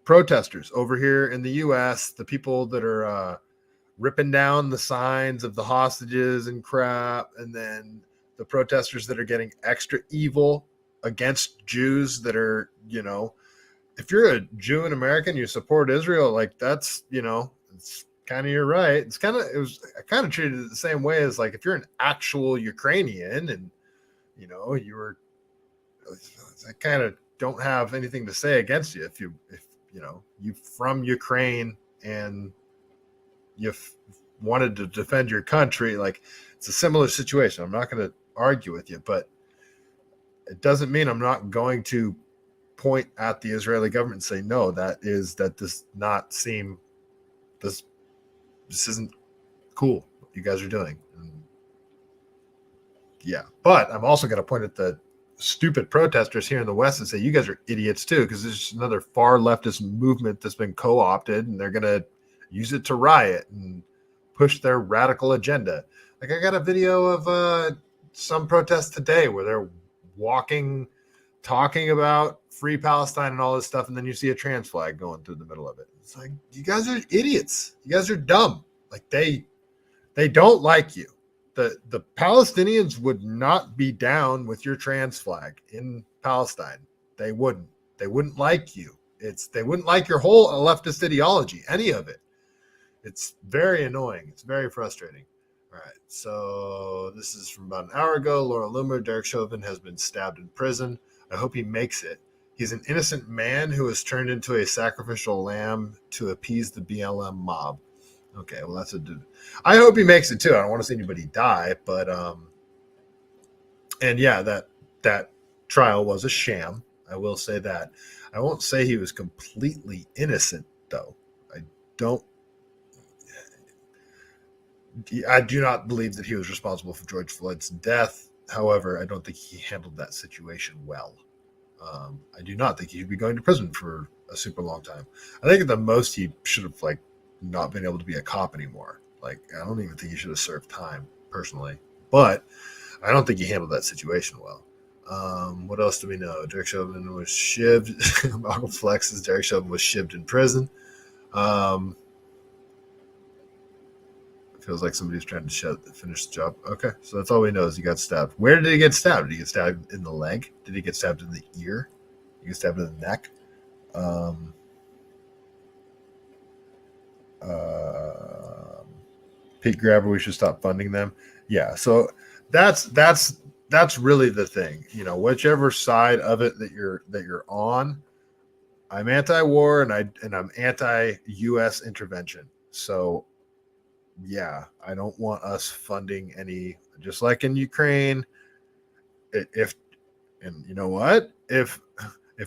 protesters over here in the U.S., the people that are ripping down the signs of the hostages and crap, and then the protesters that are getting extra evil against Jews that are, if you're a Jew in America, you support Israel, like that's, it's kind of your right. I kind of treated it the same way as like if you're an actual Ukrainian and I kind of don't have anything to say against you if you from Ukraine and you wanted to defend your country. Like, it's a similar situation. I'm not going to argue with you, but it doesn't mean I'm not going to point at the Israeli government and say, no, that does not seem, this isn't cool what you guys are doing. And yeah, but I'm also going to point at the stupid protesters here in the West and say, you guys are idiots too, because there's just another far leftist movement that's been co-opted, and they're going to use it to riot and push their radical agenda. Like, I got a video of some protests today where they're walking, talking about free Palestine and all this stuff, and then you see a trans flag going through the middle of it. It's like, you guys are idiots. You guys are dumb. Like, they don't like you. The Palestinians would not be down with your trans flag in Palestine. They wouldn't. They wouldn't like you. They wouldn't like your whole leftist ideology, any of it. It's very annoying. It's very frustrating. All right. So this is from about an hour ago. Laura Loomer, Derek Chauvin has been stabbed in prison. I hope he makes it. He's an innocent man who was turned into a sacrificial lamb to appease the BLM mob. Okay, well, that's a dude. I hope he makes it too. I don't want to see anybody die, but and yeah, that trial was a sham. I will say that. I won't say he was completely innocent, though. I do not believe that he was responsible for George Floyd's death. However, I don't think he handled that situation well. I do not think he should be going to prison for a super long time. I think at the most he should have not been able to be a cop anymore. I don't even think he should have served time personally, but I don't think he handled that situation well. What else do we know? Derek Chauvin was shivved. Malcolm Flex says Derek Chauvin was shivved in prison. It feels like somebody's trying to finish the job. Okay, so that's all we know is he got stabbed. Where did he get stabbed? Did he get stabbed in the leg? Did he get stabbed in the ear? Did he get stabbed in the neck? Pete Grabber, we should stop funding them. Yeah, so that's really the thing. Whichever side of it that you're on, I'm anti-war and I'm anti-U.S. intervention. So yeah, I don't want us funding any, just like in Ukraine. If you know what? If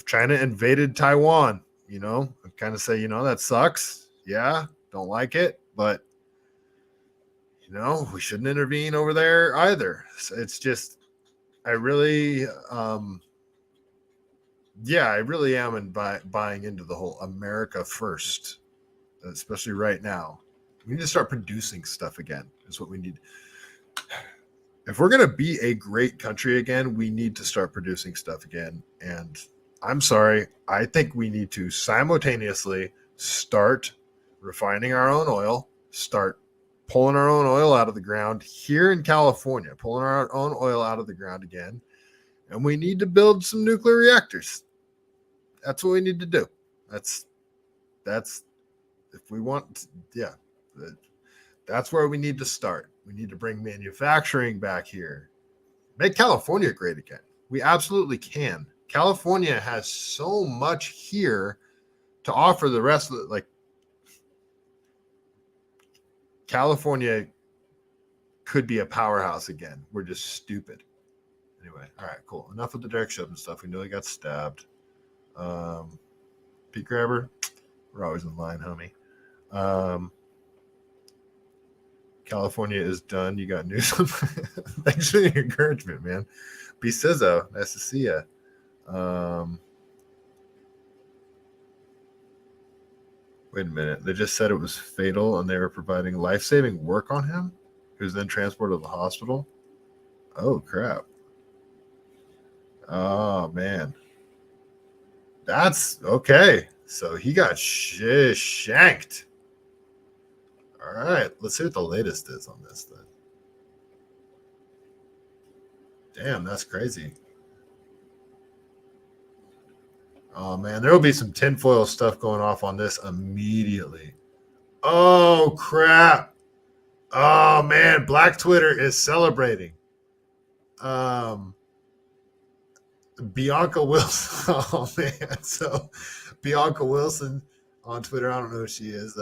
China invaded Taiwan, I kind of say, that sucks. Yeah, don't like it, but we shouldn't intervene over there either. So it's just, I really am buying into the whole America first, especially right now. We need to start producing stuff again. Is what we need. If we're going to be a great country again, we need to start producing stuff again. And I'm sorry, I think we need to simultaneously start refining our own oil, start pulling our own oil out of the ground here in California, pulling our own oil out of the ground again. And we need to build some nuclear reactors. That's what we need to do. That's if we want, that's where we need to start. We need to bring manufacturing back here. Make California great again. We absolutely can. California has so much here to offer the rest of it. California could be a powerhouse again. We're just stupid. Anyway, all right, cool. Enough with the Derek Chauvin stuff. We know he got stabbed. Pete Grabber, we're always in line, homie. California is done. You got news. Thanks for the encouragement, man. Be Sizzo. Nice to see you. Wait a minute. They just said it was fatal and they were providing life-saving work on him, who was then transported to the hospital. Oh, crap. Oh, man. That's okay. So he got shanked. All right. Let's see what the latest is on this then. Damn, that's crazy. Oh, man. There will be some tinfoil stuff going off on this immediately. Oh, crap. Oh, man. Black Twitter is celebrating. Bianca Wilson. Oh, man. So, Bianca Wilson on Twitter. I don't know who she is.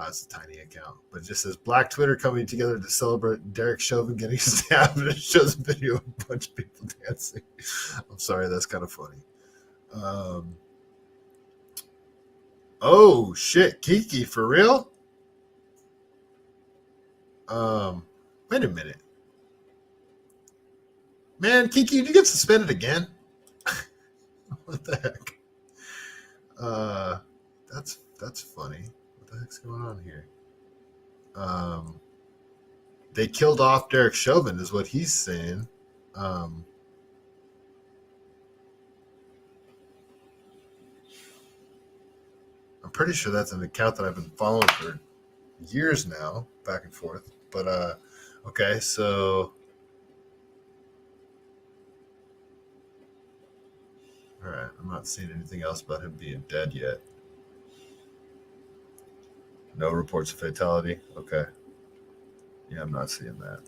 It's a tiny account, but it just says Black Twitter coming together to celebrate Derek Chauvin getting stabbed, and it shows a video of a bunch of people dancing. I'm sorry, that's kind of funny. Oh shit, Kiki, for real? Wait a minute. Man, Kiki, did you get suspended again? What the heck? That's funny. What the heck's going on here? They killed off Derek Chauvin, is what he's saying. I'm pretty sure that's an account that I've been following for years now, back and forth. But okay, so all right, I'm not seeing anything else about him being dead yet. No reports of fatality. Okay. Yeah, I'm not seeing that.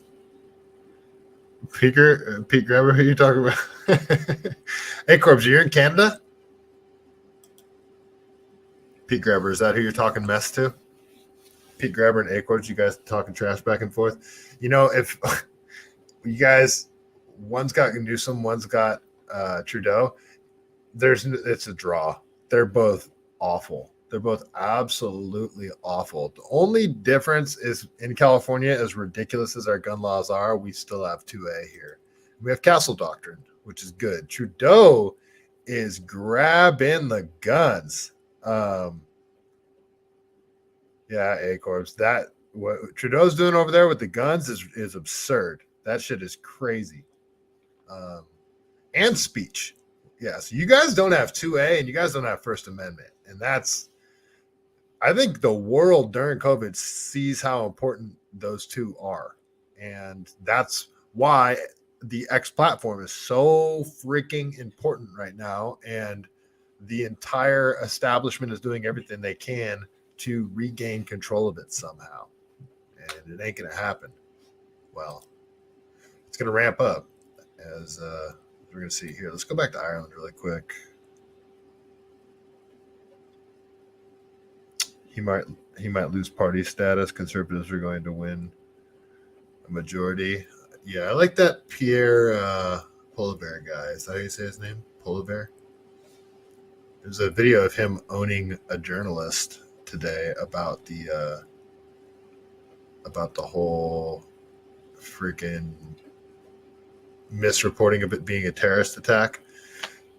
Pete Grabber, who are you talking about? Hey, Corbs, you're in Canada? Pete Grabber, is that who you're talking mess to? Pete Grabber and Acorns, you guys talking trash back and forth? You know, if you guys, one's got Newsom, one's got Trudeau, it's a draw. They're both awful. They're both absolutely awful. The only difference is in California, as ridiculous as our gun laws are, we still have 2A here. We have castle doctrine, which is good. Trudeau is grabbing the guns. Yeah, Acorns. That what Trudeau's doing over there with the guns is absurd. That shit is crazy. And speech. Yeah, so you guys don't have 2A and you guys don't have First Amendment. And that's, I think the world during COVID sees how important those two are. And that's why the X platform is so freaking important right now. And the entire establishment is doing everything they can to regain control of it somehow. And it ain't going to happen. Well, it's going to ramp up as we're going to see here. Let's go back to Ireland really quick. He might lose party status. Conservatives are going to win a majority. Yeah, I like that Pierre Poilievre guy. Is that how you say his name? Poilievre? There's a video of him owning a journalist today about the whole freaking misreporting of it being a terrorist attack.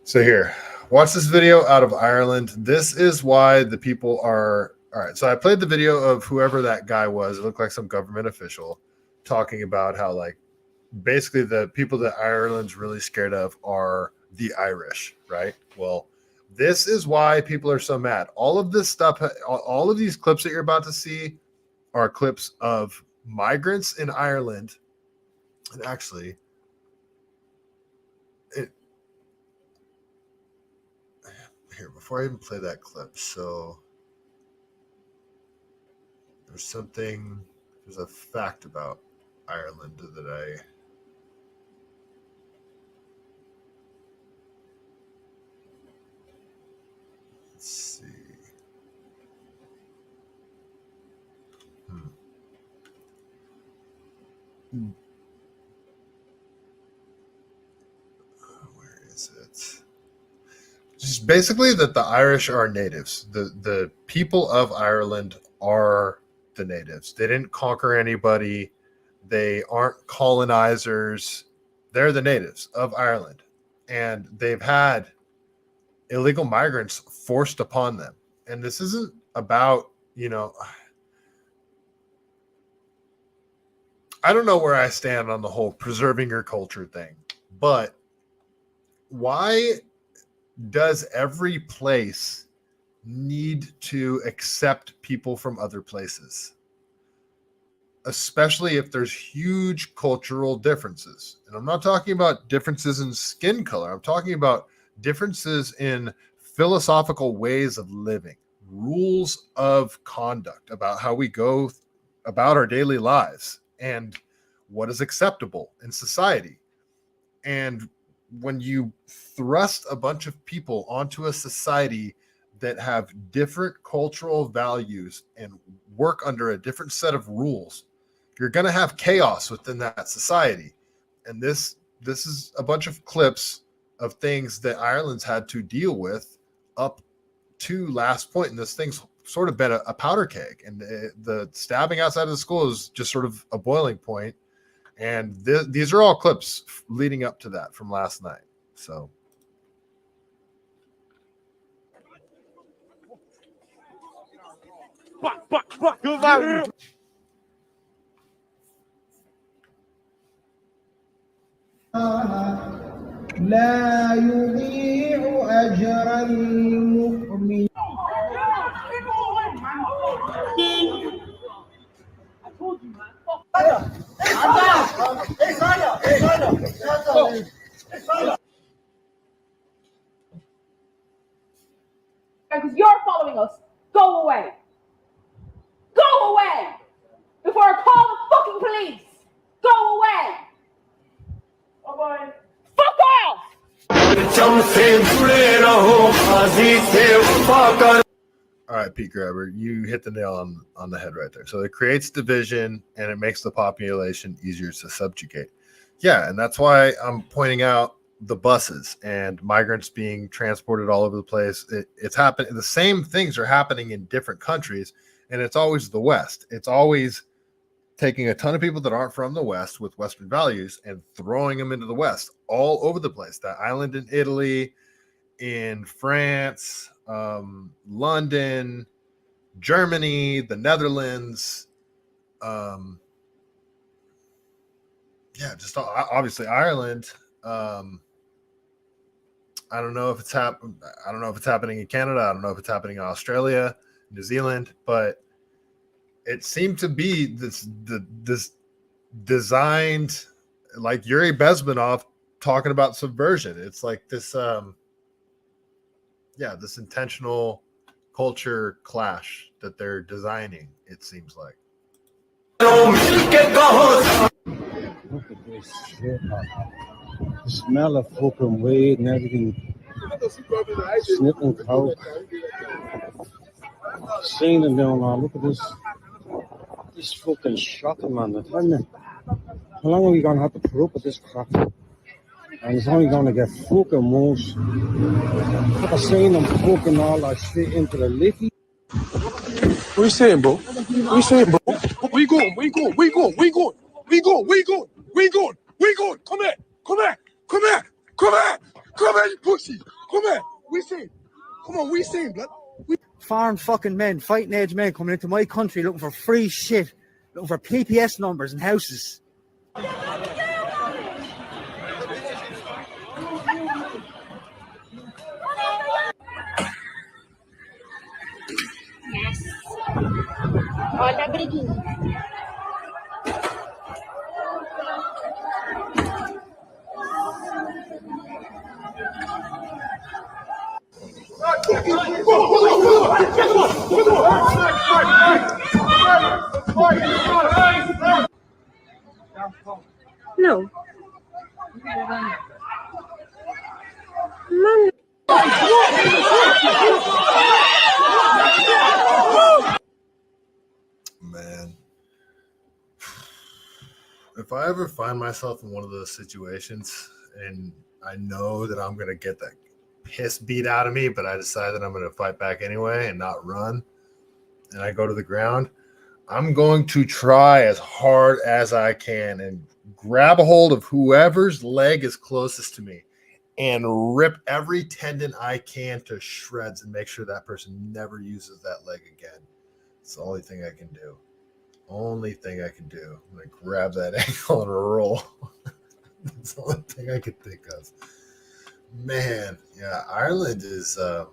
So here, watch this video out of Ireland. This is why the people are all right. So I played the video of whoever that guy was. It looked like some government official talking about how, like, basically the people that Ireland's really scared of are the Irish, right? Well, this is why people are so mad. All of this stuff, all of these clips that you're about to see are clips of migrants in Ireland. And actually, here, before I even play that clip, so there's a fact about Ireland that let's see. Where is it? Just basically that the Irish are natives. The people of Ireland are the natives. They didn't conquer anybody. They aren't colonizers. They're the natives of Ireland. And they've had illegal migrants forced upon them. And this isn't about, I don't know where I stand on the whole preserving your culture thing, but why does every place need to accept people from other places? Especially if there's huge cultural differences. And I'm not talking about differences in skin color. I'm talking about differences in philosophical ways of living, rules of conduct about how we go about our daily lives and what is acceptable in society. And when you thrust a bunch of people onto a society that have different cultural values and work under a different set of rules, you're going to have chaos within that society. And this is a bunch of clips of things that Ireland's had to deal with up to last point, and this thing's sort of been a powder keg, and the stabbing outside of the school is just sort of a boiling point. And these are all clips leading up to that from last night. So Good لا يضيع أجر المؤمن. Because you're following us. Go away. Go away. Before I call the fucking police. Go away. Bye-bye. Fuck off. all right, Pete Grabber, you hit the nail on the head right there. So it creates division and it makes the population easier to subjugate. Yeah, and that's why I'm pointing out the buses and migrants being transported all over the place. It's happening. The same things are happening in different countries, and it's always the West. It's always taking a ton of people that aren't from the West with Western values and throwing them into the West all over the place. That island in Italy, in France, London, Germany, the Netherlands, just obviously Ireland. I don't know if it's happening in Canada. I don't know if it's happening in Australia, New Zealand, but it seemed to be this designed, like Yuri Bezmenov talking about subversion. It's like this, this intentional culture clash that they're designing. It seems like. Look at this shit. The smell of fucking weed and everything. Sniffing coke. Seeing them down there. Look at this. This fucking shocking, man. I'm telling you. How long are we going to have to put up with this crap? And it's only going to get fucking worse. Look at seeing them fucking all that shit into the licky. What you saying, bro? What you saying, bro? Where you going? Where you going? Where you going? Where you going? Where you going? Where you going? Where you going? Where you going? Come here! Come here! Come here! Come here! Come here, you pussy! Come here! What you saying? Come on, what you saying, blood? Foreign fucking men, fighting age men coming into my country looking for free shit, looking for PPS numbers and houses. Yes. Hola, briguinha. No. Man, if I ever find myself in one of those situations and I know that I'm going to get that piss beat out of me, but I decide that I'm going to fight back anyway and not run, and I go to the ground, I'm going to try as hard as I can and grab a hold of whoever's leg is closest to me and rip every tendon I can to shreds and make sure that person never uses that leg again. It's the only thing I can do. Only thing I can do. I'm going to grab that ankle and roll. That's the only thing I can think of. Man, yeah, Ireland's in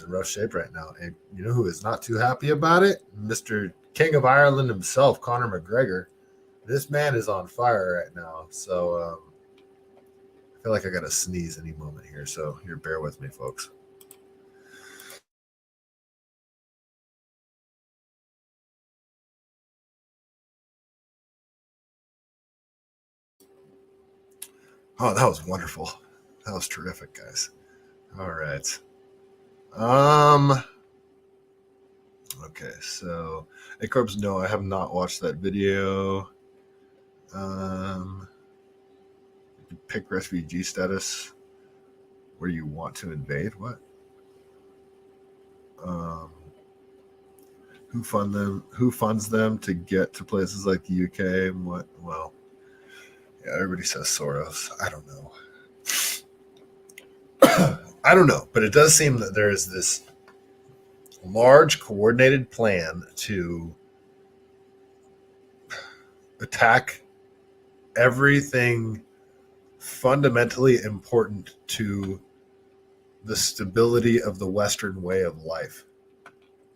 rough shape right now. And you know who is not too happy about it? Mr. King of Ireland himself, Conor McGregor. This man is on fire right now. So I feel like I got to sneeze any moment here. So here, bear with me, folks. Oh, that was wonderful. That was terrific, guys. All right. Okay, so hey Corbs, no, I have not watched that video. pick refugee status where you want to invade. What? Who funds them to get to places like the UK and what? Well, yeah, everybody says Soros. I don't know. I don't know, but it does seem that there is this large coordinated plan to attack everything fundamentally important to the stability of the Western way of life.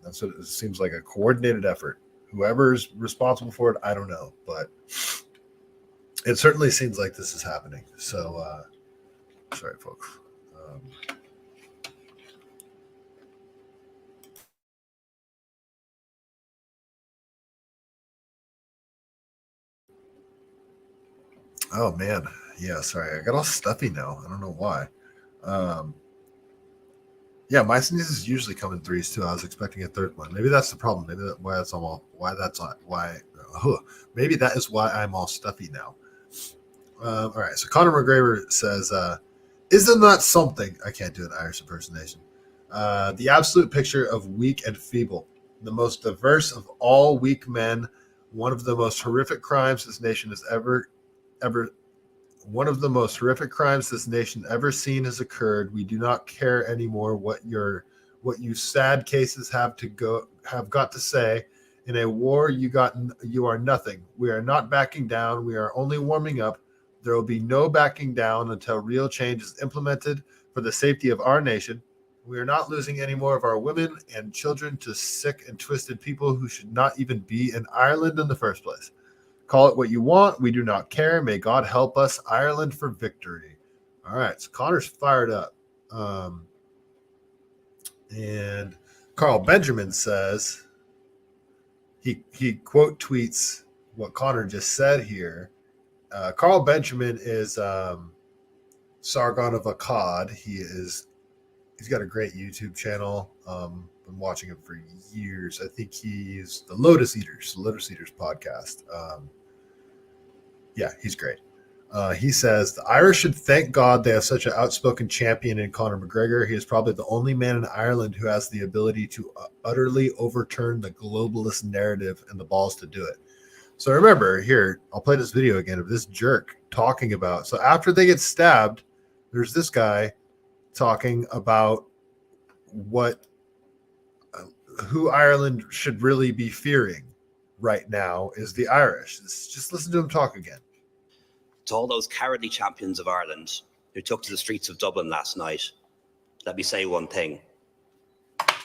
That's what it seems like, a coordinated effort. Whoever's responsible for it, I don't know, but it certainly seems like this is happening. So, sorry, folks. Oh man, yeah. Sorry, I got all stuffy now. I don't know why. Yeah, my sneezes usually come in threes too. I was expecting a third one. Maybe that's the problem. Maybe maybe that is why I'm all stuffy now. All right. So Conor McGregor says, "Isn't that something?" I can't do an Irish impersonation. The absolute picture of weak and feeble, the most diverse of all weak men. One of the most horrific crimes this nation has ever one of the most horrific crimes this nation ever seen has occurred. We do not care anymore what you sad cases have got to say. In a war, you are nothing. We are not backing down. We are only warming up. There will be no backing down until real change is implemented for the safety of our nation. We are not losing any more of our women and children to sick and twisted people who should not even be in Ireland in the first place. Call it what you want. We do not care. May God help us. Ireland for victory. All right. So Connor's fired up. And Carl Benjamin says, he quote tweets what Connor just said here. Carl Benjamin is Sargon of Akkad. He's got a great YouTube channel. Been watching him for years. I think he's the Lotus Eaters podcast. Yeah, he's great. He says, the Irish should thank God they have such an outspoken champion in Conor McGregor. He is probably the only man in Ireland who has the ability to utterly overturn the globalist narrative and the balls to do it. So remember, here, I'll play this video again of this jerk talking about. So after they get stabbed, there's this guy talking about who Ireland should really be fearing right now is the Irish. Just listen to him talk again. To all those cowardly champions of Ireland who took to the streets of Dublin last night, let me say one thing.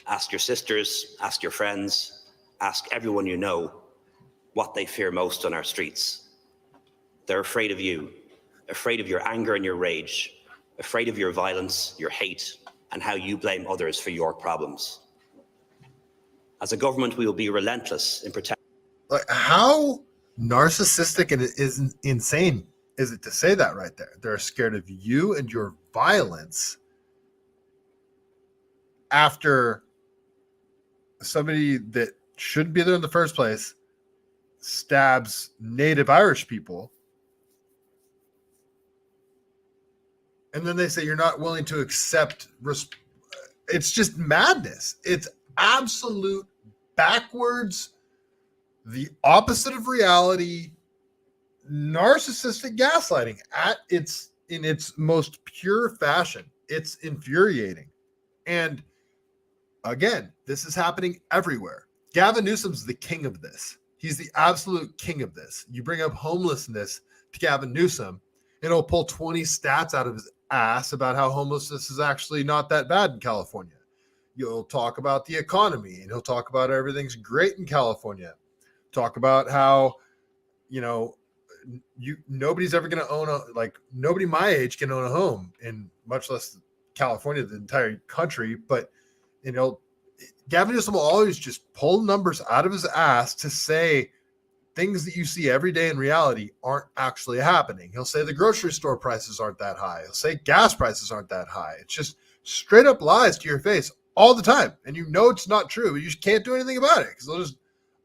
Ask your sisters, ask your friends, ask everyone you know what they fear most on our streets. They're afraid of you, afraid of your anger and your rage, afraid of your violence, your hate, and how you blame others for your problems. As a government, we will be relentless in protecting. Like, how narcissistic and insane is it to say that right there? They're scared of you and your violence after somebody that shouldn't be there in the first place stabs native Irish people. And then they say you're not willing to accept. It's just madness. It's absolute backwards, the opposite of reality, narcissistic gaslighting in its most pure fashion. It's infuriating. And again, this is happening everywhere. Gavin Newsom's the king of this. He's the absolute king of this. You bring up homelessness to Gavin Newsom, and he'll pull 20 stats out of his ass about how homelessness is actually not that bad in California. You'll talk about the economy, and he'll talk about everything's great in California. Talk about how, nobody's ever going to nobody my age can own a home, in much less California, the entire country. But, Gavin Newsom will always just pull numbers out of his ass to say things that you see every day in reality aren't actually happening. He'll say the grocery store prices aren't that high. He'll say gas prices aren't that high. It's just straight up lies to your face all the time. And it's not true, but you just can't do anything about it because they'll just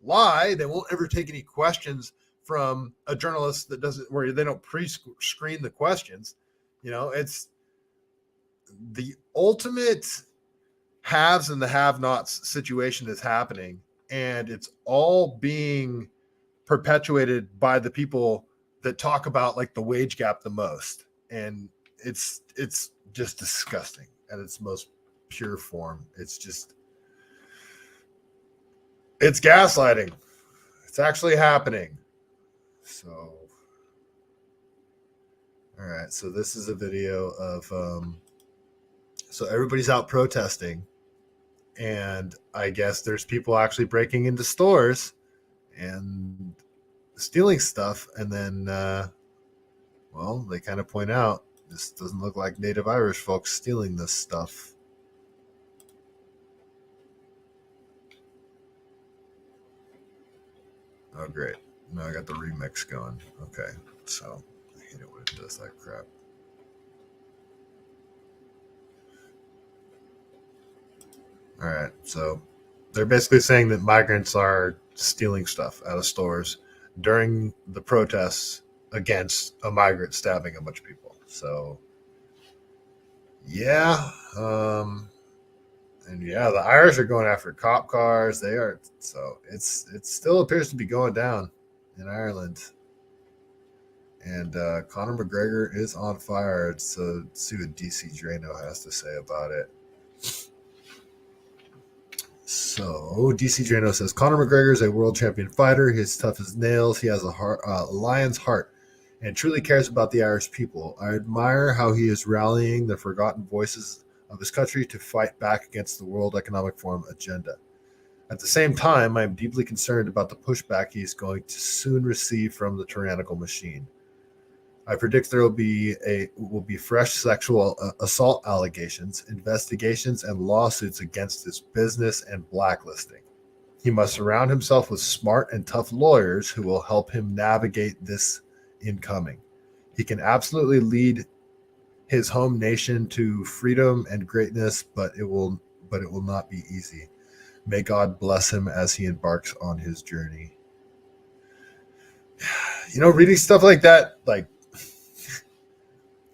lie. They won't ever take any questions from a journalist that doesn't, where they don't pre-screen the questions. You know, it's the ultimate haves and the have-nots situation is happening, and it's all being perpetuated by the people that talk about like the wage gap the most. And it's just disgusting at its most pure form. It's gaslighting. It's actually happening. So, all right. So this is a video of, so everybody's out protesting, and I guess there's people actually breaking into stores and stealing stuff. And then, well, they kind of point out, this doesn't look like Native Irish folks stealing this stuff. Oh, great. Now I got the remix going. Okay. So I hate it when it does that crap. All right. So they're basically saying that migrants are stealing stuff out of stores during the protests against a migrant stabbing a bunch of people. So, yeah. And yeah, the Irish are going after cop cars. They are. So it still appears to be going down in Ireland. And Conor McGregor is on fire. So let's see what DC Drano has to say about it. So DC Drano says Conor McGregor is a world champion fighter. He's tough as nails. He has a lion's heart and truly cares about the Irish people. I admire how he is rallying the forgotten voices of his country to fight back against the World Economic Forum agenda. At the same time, I am deeply concerned about the pushback he is going to soon receive from the tyrannical machine. I predict there will be fresh sexual assault allegations, investigations, and lawsuits against his business and blacklisting. He must surround himself with smart and tough lawyers who will help him navigate this incoming. He can absolutely lead his home nation to freedom and greatness, but it will not be easy. May God bless him as he embarks on his journey. You know, reading stuff like that, like,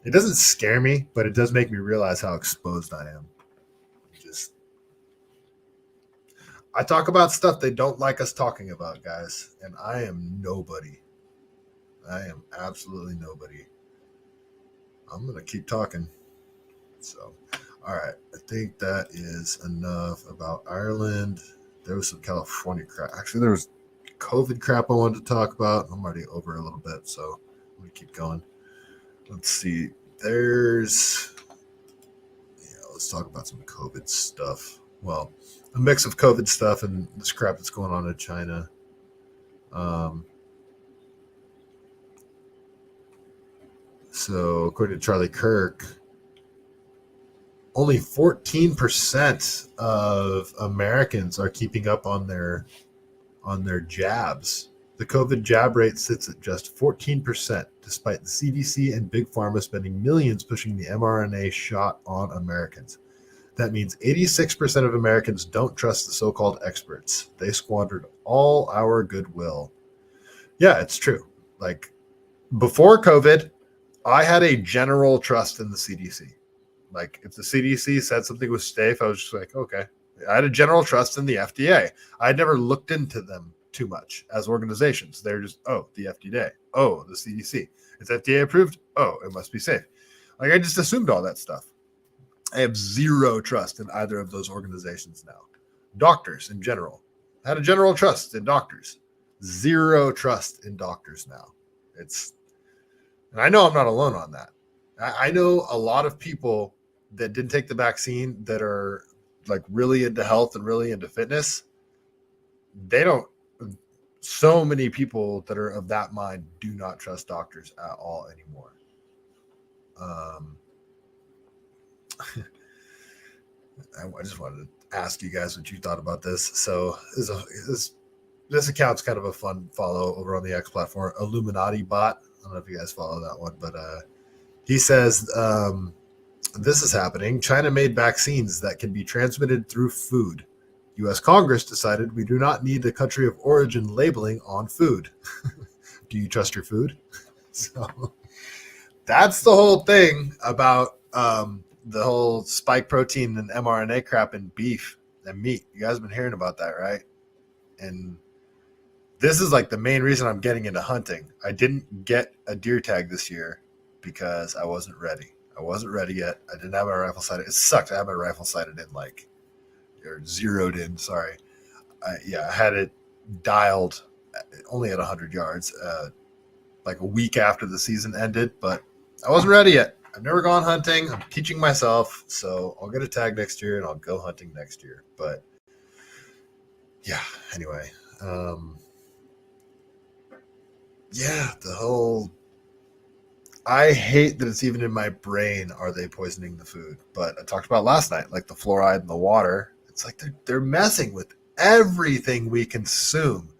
it doesn't scare me, but it does make me realize how exposed I am. I talk about stuff they don't like us talking about, guys, and I am nobody. I am absolutely nobody. I'm going to keep talking. So, all right. I think that is enough about Ireland. There was some California crap. Actually, there was COVID crap I wanted to talk about. I'm already over a little bit, so I'm going to keep going. Let's see. Let's talk about some COVID stuff. Well, a mix of COVID stuff and this crap that's going on in China. So according to Charlie Kirk, only 14% of Americans are keeping up on their jabs. The COVID jab rate sits at just 14%, despite the CDC and Big Pharma spending millions pushing the mRNA shot on Americans. That means 86% of Americans don't trust the so-called experts. They squandered all our goodwill. Yeah, it's true. Like, before COVID, I had a general trust in the CDC. Like, if the CDC said something was safe, I was just like, okay. I had a general trust in the FDA. I had never looked into them too much as organizations. They're just, oh, the FDA. Oh, the CDC. It's FDA approved. Oh, it must be safe. Like, I just assumed all that stuff. I have zero trust in either of those organizations now. Doctors in general. I had a general trust in doctors. Zero trust in doctors now. And I know I'm not alone on that. I know a lot of people that didn't take the vaccine that are like really into health and really into fitness. So many people that are of that mind do not trust doctors at all anymore. I just wanted to ask you guys what you thought about this. So this account's kind of a fun follow over on the X platform, Illuminati Bot. I don't know if you guys follow that one, but he says this is happening. China made vaccines that can be transmitted through food. U.S. Congress decided we do not need the country of origin labeling on food. Do you trust your food? So that's the whole thing about the whole spike protein and mRNA crap in beef and meat. You guys have been hearing about that, right? And this is like the main reason I'm getting into hunting. I didn't get a deer tag this year because I wasn't ready. I wasn't ready yet. I didn't have my rifle sighted. It sucked. I had my rifle sighted in or zeroed in. Sorry. I had it dialed only at 100 yards, like a week after the season ended, but I wasn't ready yet. I've never gone hunting. I'm teaching myself, so I'll get a tag next year and I'll go hunting next year. But yeah, anyway, I hate that it's even in my brain. Are they poisoning the food? But I talked about last night, like the fluoride in the water. It's like they're messing with everything we consume,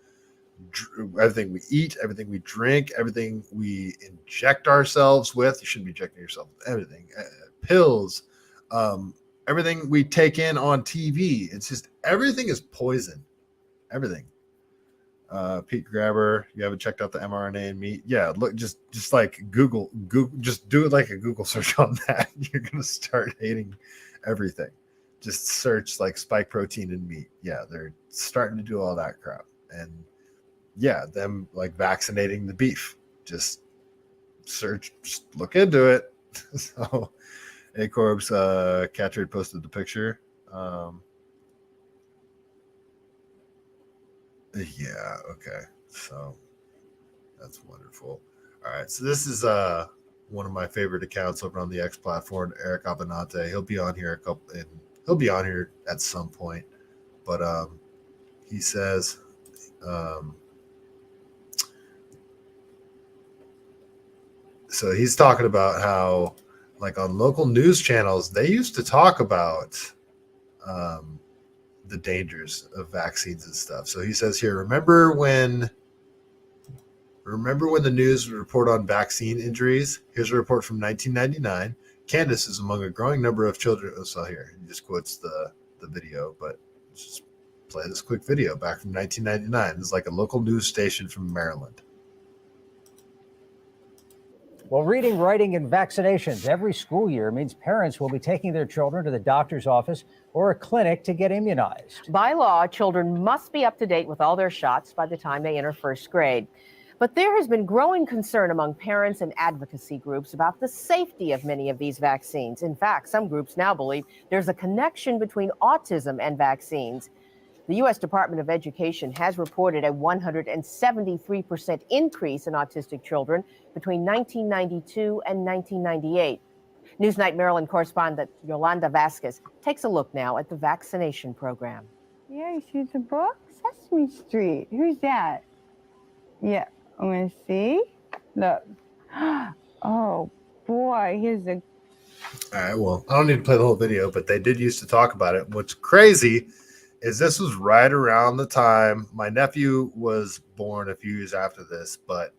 everything we eat, everything we drink, everything we inject ourselves with. You shouldn't be injecting yourself with everything. Pills, everything we take in on TV. It's just everything is poison. Everything. Pete Grabber, you haven't checked out the mRNA in meat? Yeah, look, just like Google, just do it like a Google search on that. You're gonna start hating everything. Just search like spike protein in meat. Yeah, they're starting to do all that crap. And yeah, them like vaccinating the beef. Just search, just look into it. So A-Corp's Cat Trade posted the picture. Yeah, okay. So that's wonderful. All right. So this is one of my favorite accounts over on the X platform, Eric Abenante. He'll be on here he'll be on here at some point. But he says so he's talking about how like on local news channels, they used to talk about the dangers of vaccines and stuff. So he says here, remember when the news would report on vaccine injuries? Here's a report from 1999. Candace is among a growing number of children. So here, he just quotes the video, but just play this quick video back from 1999. This is like a local news station from Maryland. Well, reading, writing, and vaccinations every school year means parents will be taking their children to the doctor's office or a clinic to get immunized. By law, children must be up to date with all their shots by the time they enter first grade. But there has been growing concern among parents and advocacy groups about the safety of many of these vaccines. In fact, some groups now believe there's a connection between autism and vaccines. The U.S. Department of Education has reported a 173% increase in autistic children between 1992 and 1998. Newsnight Maryland correspondent Yolanda Vasquez takes a look now at the vaccination program. Yeah, you see the book? Sesame Street. Who's that? Yeah, I'm going to see. Look. Oh, boy, here's a... All right, well, I don't need to play the whole video, but they did used to talk about it. What's crazy is this was right around the time my nephew was born, a few years after this, but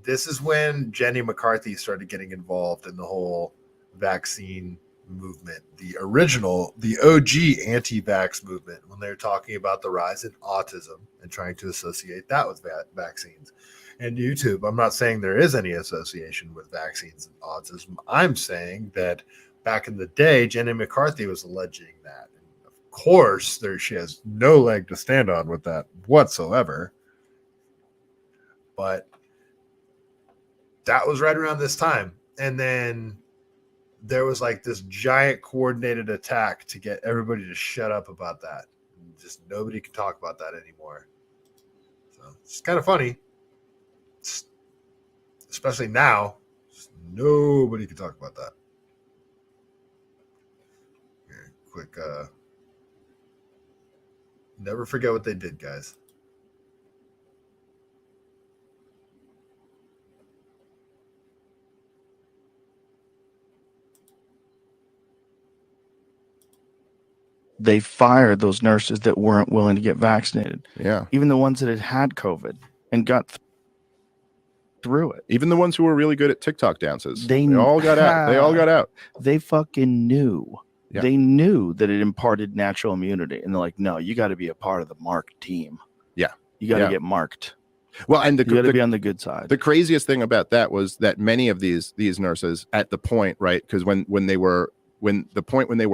this is when Jenny McCarthy started getting involved in the whole vaccine movement, the OG anti-vax movement, when they were talking about the rise in autism and trying to associate that with vaccines. And YouTube, I'm not saying there is any association with vaccines and autism. I'm saying that back in the day, Jenny McCarthy was alleging that. Of course, she has no leg to stand on with that whatsoever. But that was right around this time. And then there was like this giant coordinated attack to get everybody to shut up about that. Just nobody can talk about that anymore. So it's kind of funny. Especially now. Just nobody can talk about that. Here, quick never forget what they did, guys. They fired those nurses that weren't willing to get vaccinated. Yeah. Even the ones that had COVID and got through it. Even the ones who were really good at TikTok dances. They all got out. They all got out. They fucking knew. Yeah. They knew that it imparted natural immunity. And they're like, no, you got to be a part of the marked team. Yeah. You got to get marked. Well, and You got to be on the good side. The craziest thing about that was that many of these nurses at the point, right? Because when they were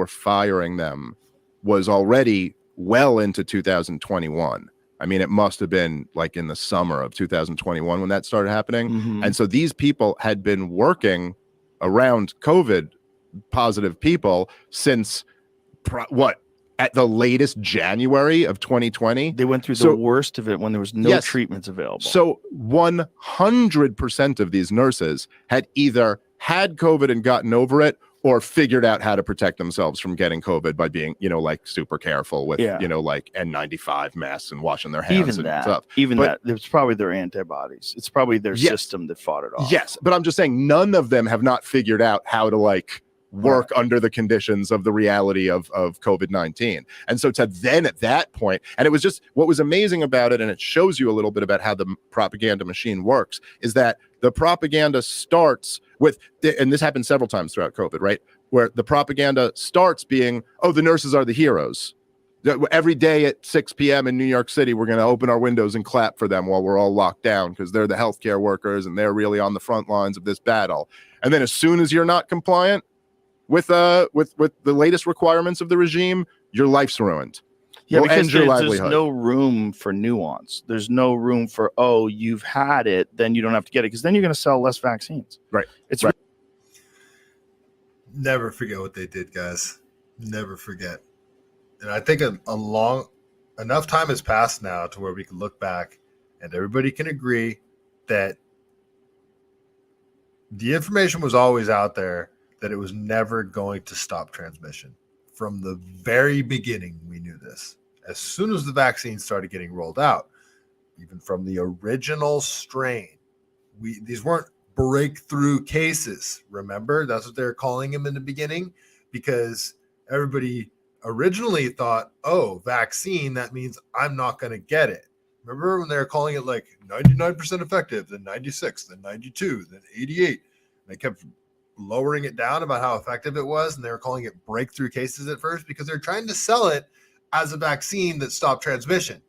firing them was already well into 2021. I mean, it must have been like in the summer of 2021 when that started happening. Mhm. And so these people had been working around COVID positive people since at the latest January of 2020. They went through the worst of it when there was no Yes. treatments available. So 100% of these nurses had either had COVID and gotten over it, or figured out how to protect themselves from getting COVID by being, like super careful with, like N95 masks and washing their hands and stuff. That, it's probably their antibodies. It's probably their system that fought it off. Yes, but I'm just saying none of them have not figured out how to work under the conditions of the reality of COVID-19. And so to then at that point, and it was just what was amazing about it, and it shows you a little bit about how the propaganda machine works, is that the propaganda starts with, and this happened several times throughout COVID, right? Where the propaganda starts being, oh, the nurses are the heroes. Every day at 6 p.m. in New York City, we're going to open our windows and clap for them while we're all locked down because they're the healthcare workers and they're really on the front lines of this battle. And then as soon as you're not compliant with the latest requirements of the regime, your life's ruined. Yeah, We'll because end your there's livelihood. no room for nuance. There's no room for, oh, you've had it, then you don't have to get it, because then you're going to sell less vaccines. Right. It's right. Never forget what they did, guys. Never forget. And I think enough time has passed now to where we can look back and everybody can agree that the information was always out there that it was never going to stop transmission. From the very beginning, we knew this. As soon as the vaccine started getting rolled out, even from the original strain, these weren't breakthrough cases. Remember, that's what they're calling them in the beginning, because everybody originally thought, oh, vaccine, that means I'm not going to get it. Remember when they were calling it like 99% effective, then 96, then 92, then 88. They kept lowering it down about how effective it was, and they were calling it breakthrough cases at first because they're trying to sell it as a vaccine that stopped transmission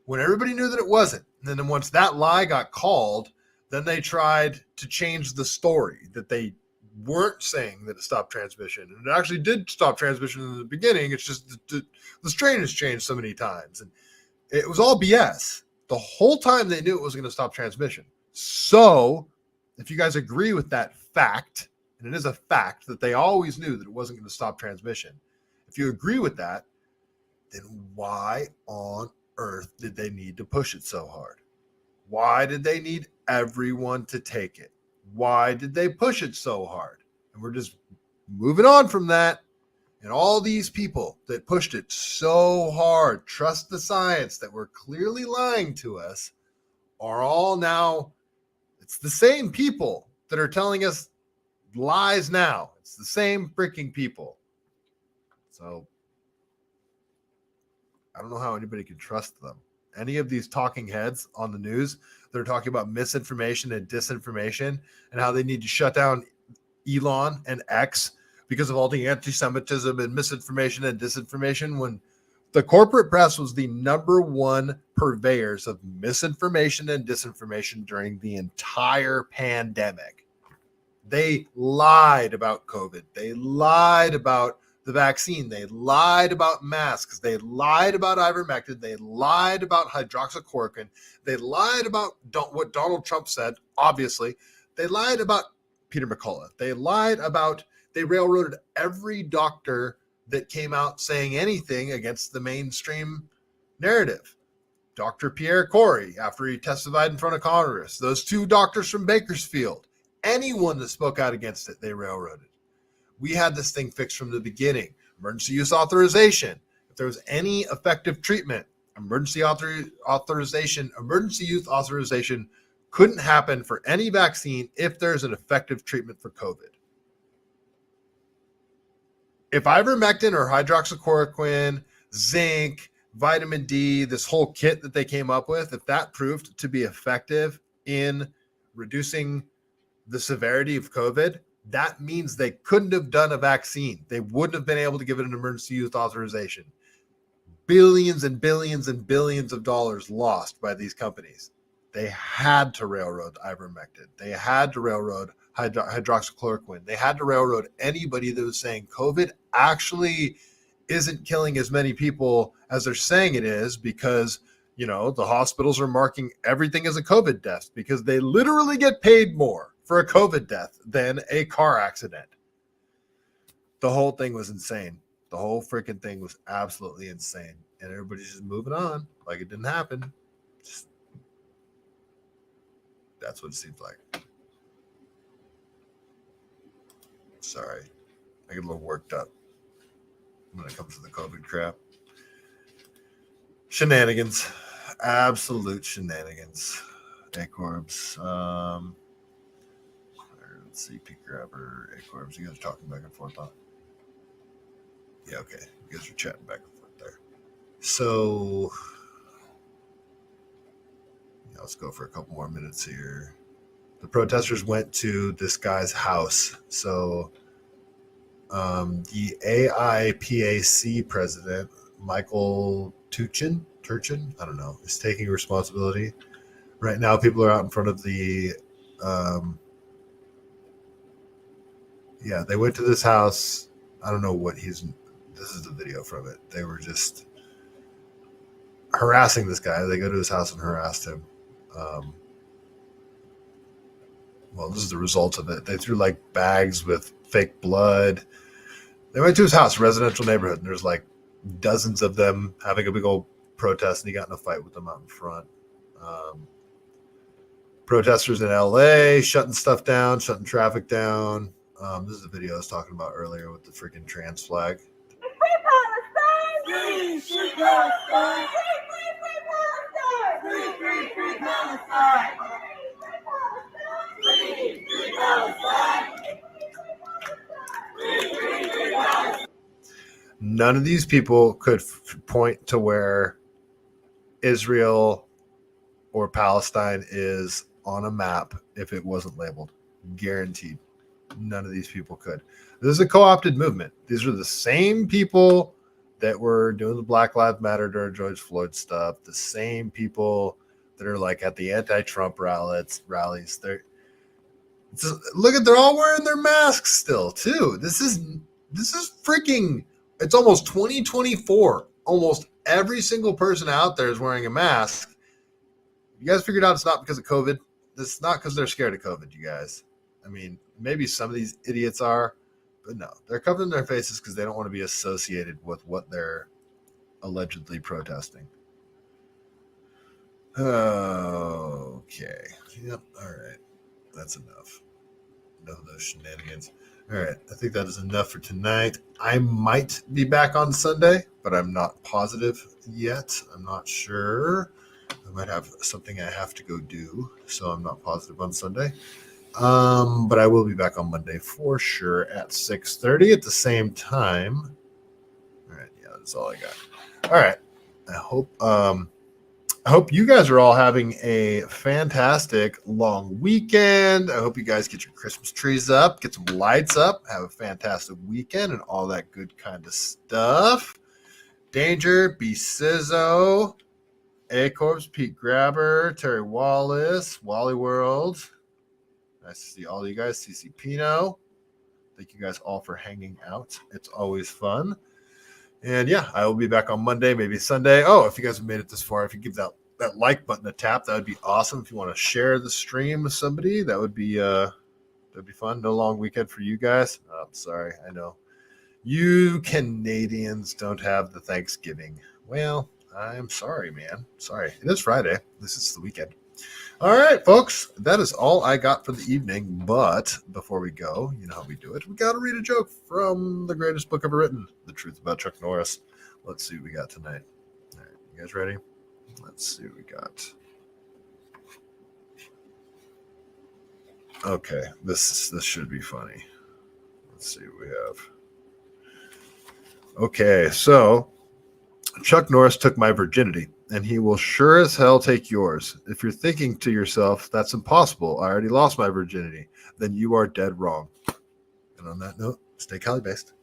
when everybody knew that it wasn't. And then once that lie got called, then they tried to change the story that they weren't saying that it stopped transmission, and it actually did stop transmission in the beginning. It's just the strain has changed so many times, and it was all BS. The whole time they knew it was going to stop transmission. So if you guys agree with that fact, and it is a fact that they always knew that it wasn't going to stop transmission, if you agree with that, then why on earth did they need to push it so hard? Why did they need everyone to take it? Why did they push it so hard? And we're just moving on from that. And all these people that pushed it so hard, trust the science, that were clearly lying to us, are all now, it's the same people that are telling us lies now. It's the same freaking people. So I don't know how anybody can trust them. Any of these talking heads on the news, they're talking about misinformation and disinformation and how they need to shut down Elon and X because of all the anti-Semitism and misinformation and disinformation, when the corporate press was the number one purveyors of misinformation and disinformation during the entire pandemic. They lied about COVID. They lied about the vaccine. They lied about masks. They lied about ivermectin. They lied about hydroxychloroquine. They lied about what Donald Trump said, obviously. They lied about Peter McCullough. They railroaded every doctor that came out saying anything against the mainstream narrative. Dr. Pierre Corey, after he testified in front of Congress, those two doctors from Bakersfield, anyone that spoke out against it, they railroaded. We had this thing fixed from the beginning. Emergency use authorization. If there was any effective treatment, emergency use authorization couldn't happen for any vaccine if there's an effective treatment for COVID. If ivermectin or hydroxychloroquine, zinc, vitamin D, this whole kit that they came up with, if that proved to be effective in reducing the severity of COVID, that means they couldn't have done a vaccine. They wouldn't have been able to give it an emergency use authorization. Billions and billions and billions of dollars lost by these companies. They had to railroad ivermectin. They had to railroad hydroxychloroquine. They had to railroad anybody that was saying COVID actually isn't killing as many people as they're saying it is, because, you know, the hospitals are marking everything as a COVID death because they literally get paid more for a COVID death than a car accident. The whole thing was insane. The whole freaking thing was absolutely insane. And everybody's just moving on like it didn't happen. That's what it seems like. Sorry. I get a little worked up when it comes to the COVID crap. Shenanigans. Absolute shenanigans. A-Corbs. Let's see. Peak Grabber. A-Corbs. You guys are talking back and forth, huh? Yeah, okay. You guys are chatting back and forth there. So, yeah, let's go for a couple more minutes here. The protesters went to this guy's house. So, the AIPAC president, Michael Turchin, I don't know, is taking responsibility. Right now, people are out in front of the, they went to this house. I don't know what this is the video from it. They were just harassing this guy. They go to his house and harassed him. Well, this is the result of it. They threw like bags with fake blood. They went to his house, residential neighborhood, and there's like dozens of them having a big old protest, and he got in a fight with them out in front. Protesters in LA shutting stuff down, shutting traffic down. This is the video I was talking about earlier with the freaking trans flag. None of these people could point to where Israel or Palestine is on a map if it wasn't labeled. Guaranteed. None of these people could. This is a co-opted movement. These are the same people that were doing the Black Lives Matter during George Floyd stuff. The same people that are like at the anti-Trump rallies. They're all wearing their masks still too. This is freaking. It's almost 2024. Almost every single person out there is wearing a mask. You guys figured out it's not because of COVID. It's not because they're scared of COVID, you guys. I mean, maybe some of these idiots are, but no, they're covering their faces because they don't want to be associated with what they're allegedly protesting. Okay. Yep. All right. That's enough. Enough of those shenanigans. All right. I think that is enough for tonight. I might be back on Sunday, but I'm not positive yet. I'm not sure. I might have something I have to go do, so I'm not positive on Sunday. But I will be back on Monday for sure at 6:30 at the same time. All right, yeah, that's all I got. All right. I hope you guys are all having a fantastic long weekend. I hope you guys get your Christmas trees up, get some lights up, have a fantastic weekend and all that good kind of stuff. Danger, B Sizzo, A-Corps, Pete Grabber, Terry Wallace, Wally World. Nice to see all of you guys. CC Pino. Thank you guys all for hanging out. It's always fun. And yeah, I will be back on Monday, maybe Sunday. Oh, if you guys have made it this far, if you give that like button a tap, that would be awesome. If you want to share the stream with somebody, that'd be fun. No long weekend for you guys. Oh, I'm sorry. I know you Canadians don't have the Thanksgiving. Well, I'm sorry, man. Sorry. It is Friday. This is the weekend. All right, folks, that is all I got for the evening. But before we go, you know how we do it. We got to read a joke from the greatest book ever written, The Truth About Chuck Norris. Let's see what we got tonight. All right, you guys ready? Let's see what we got. Okay, this should be funny. Let's see what we have. Okay, so Chuck Norris took my virginity, and he will sure as hell take yours. If you're thinking to yourself, that's impossible, I already lost my virginity, then you are dead wrong. And on that note, stay CaliBased.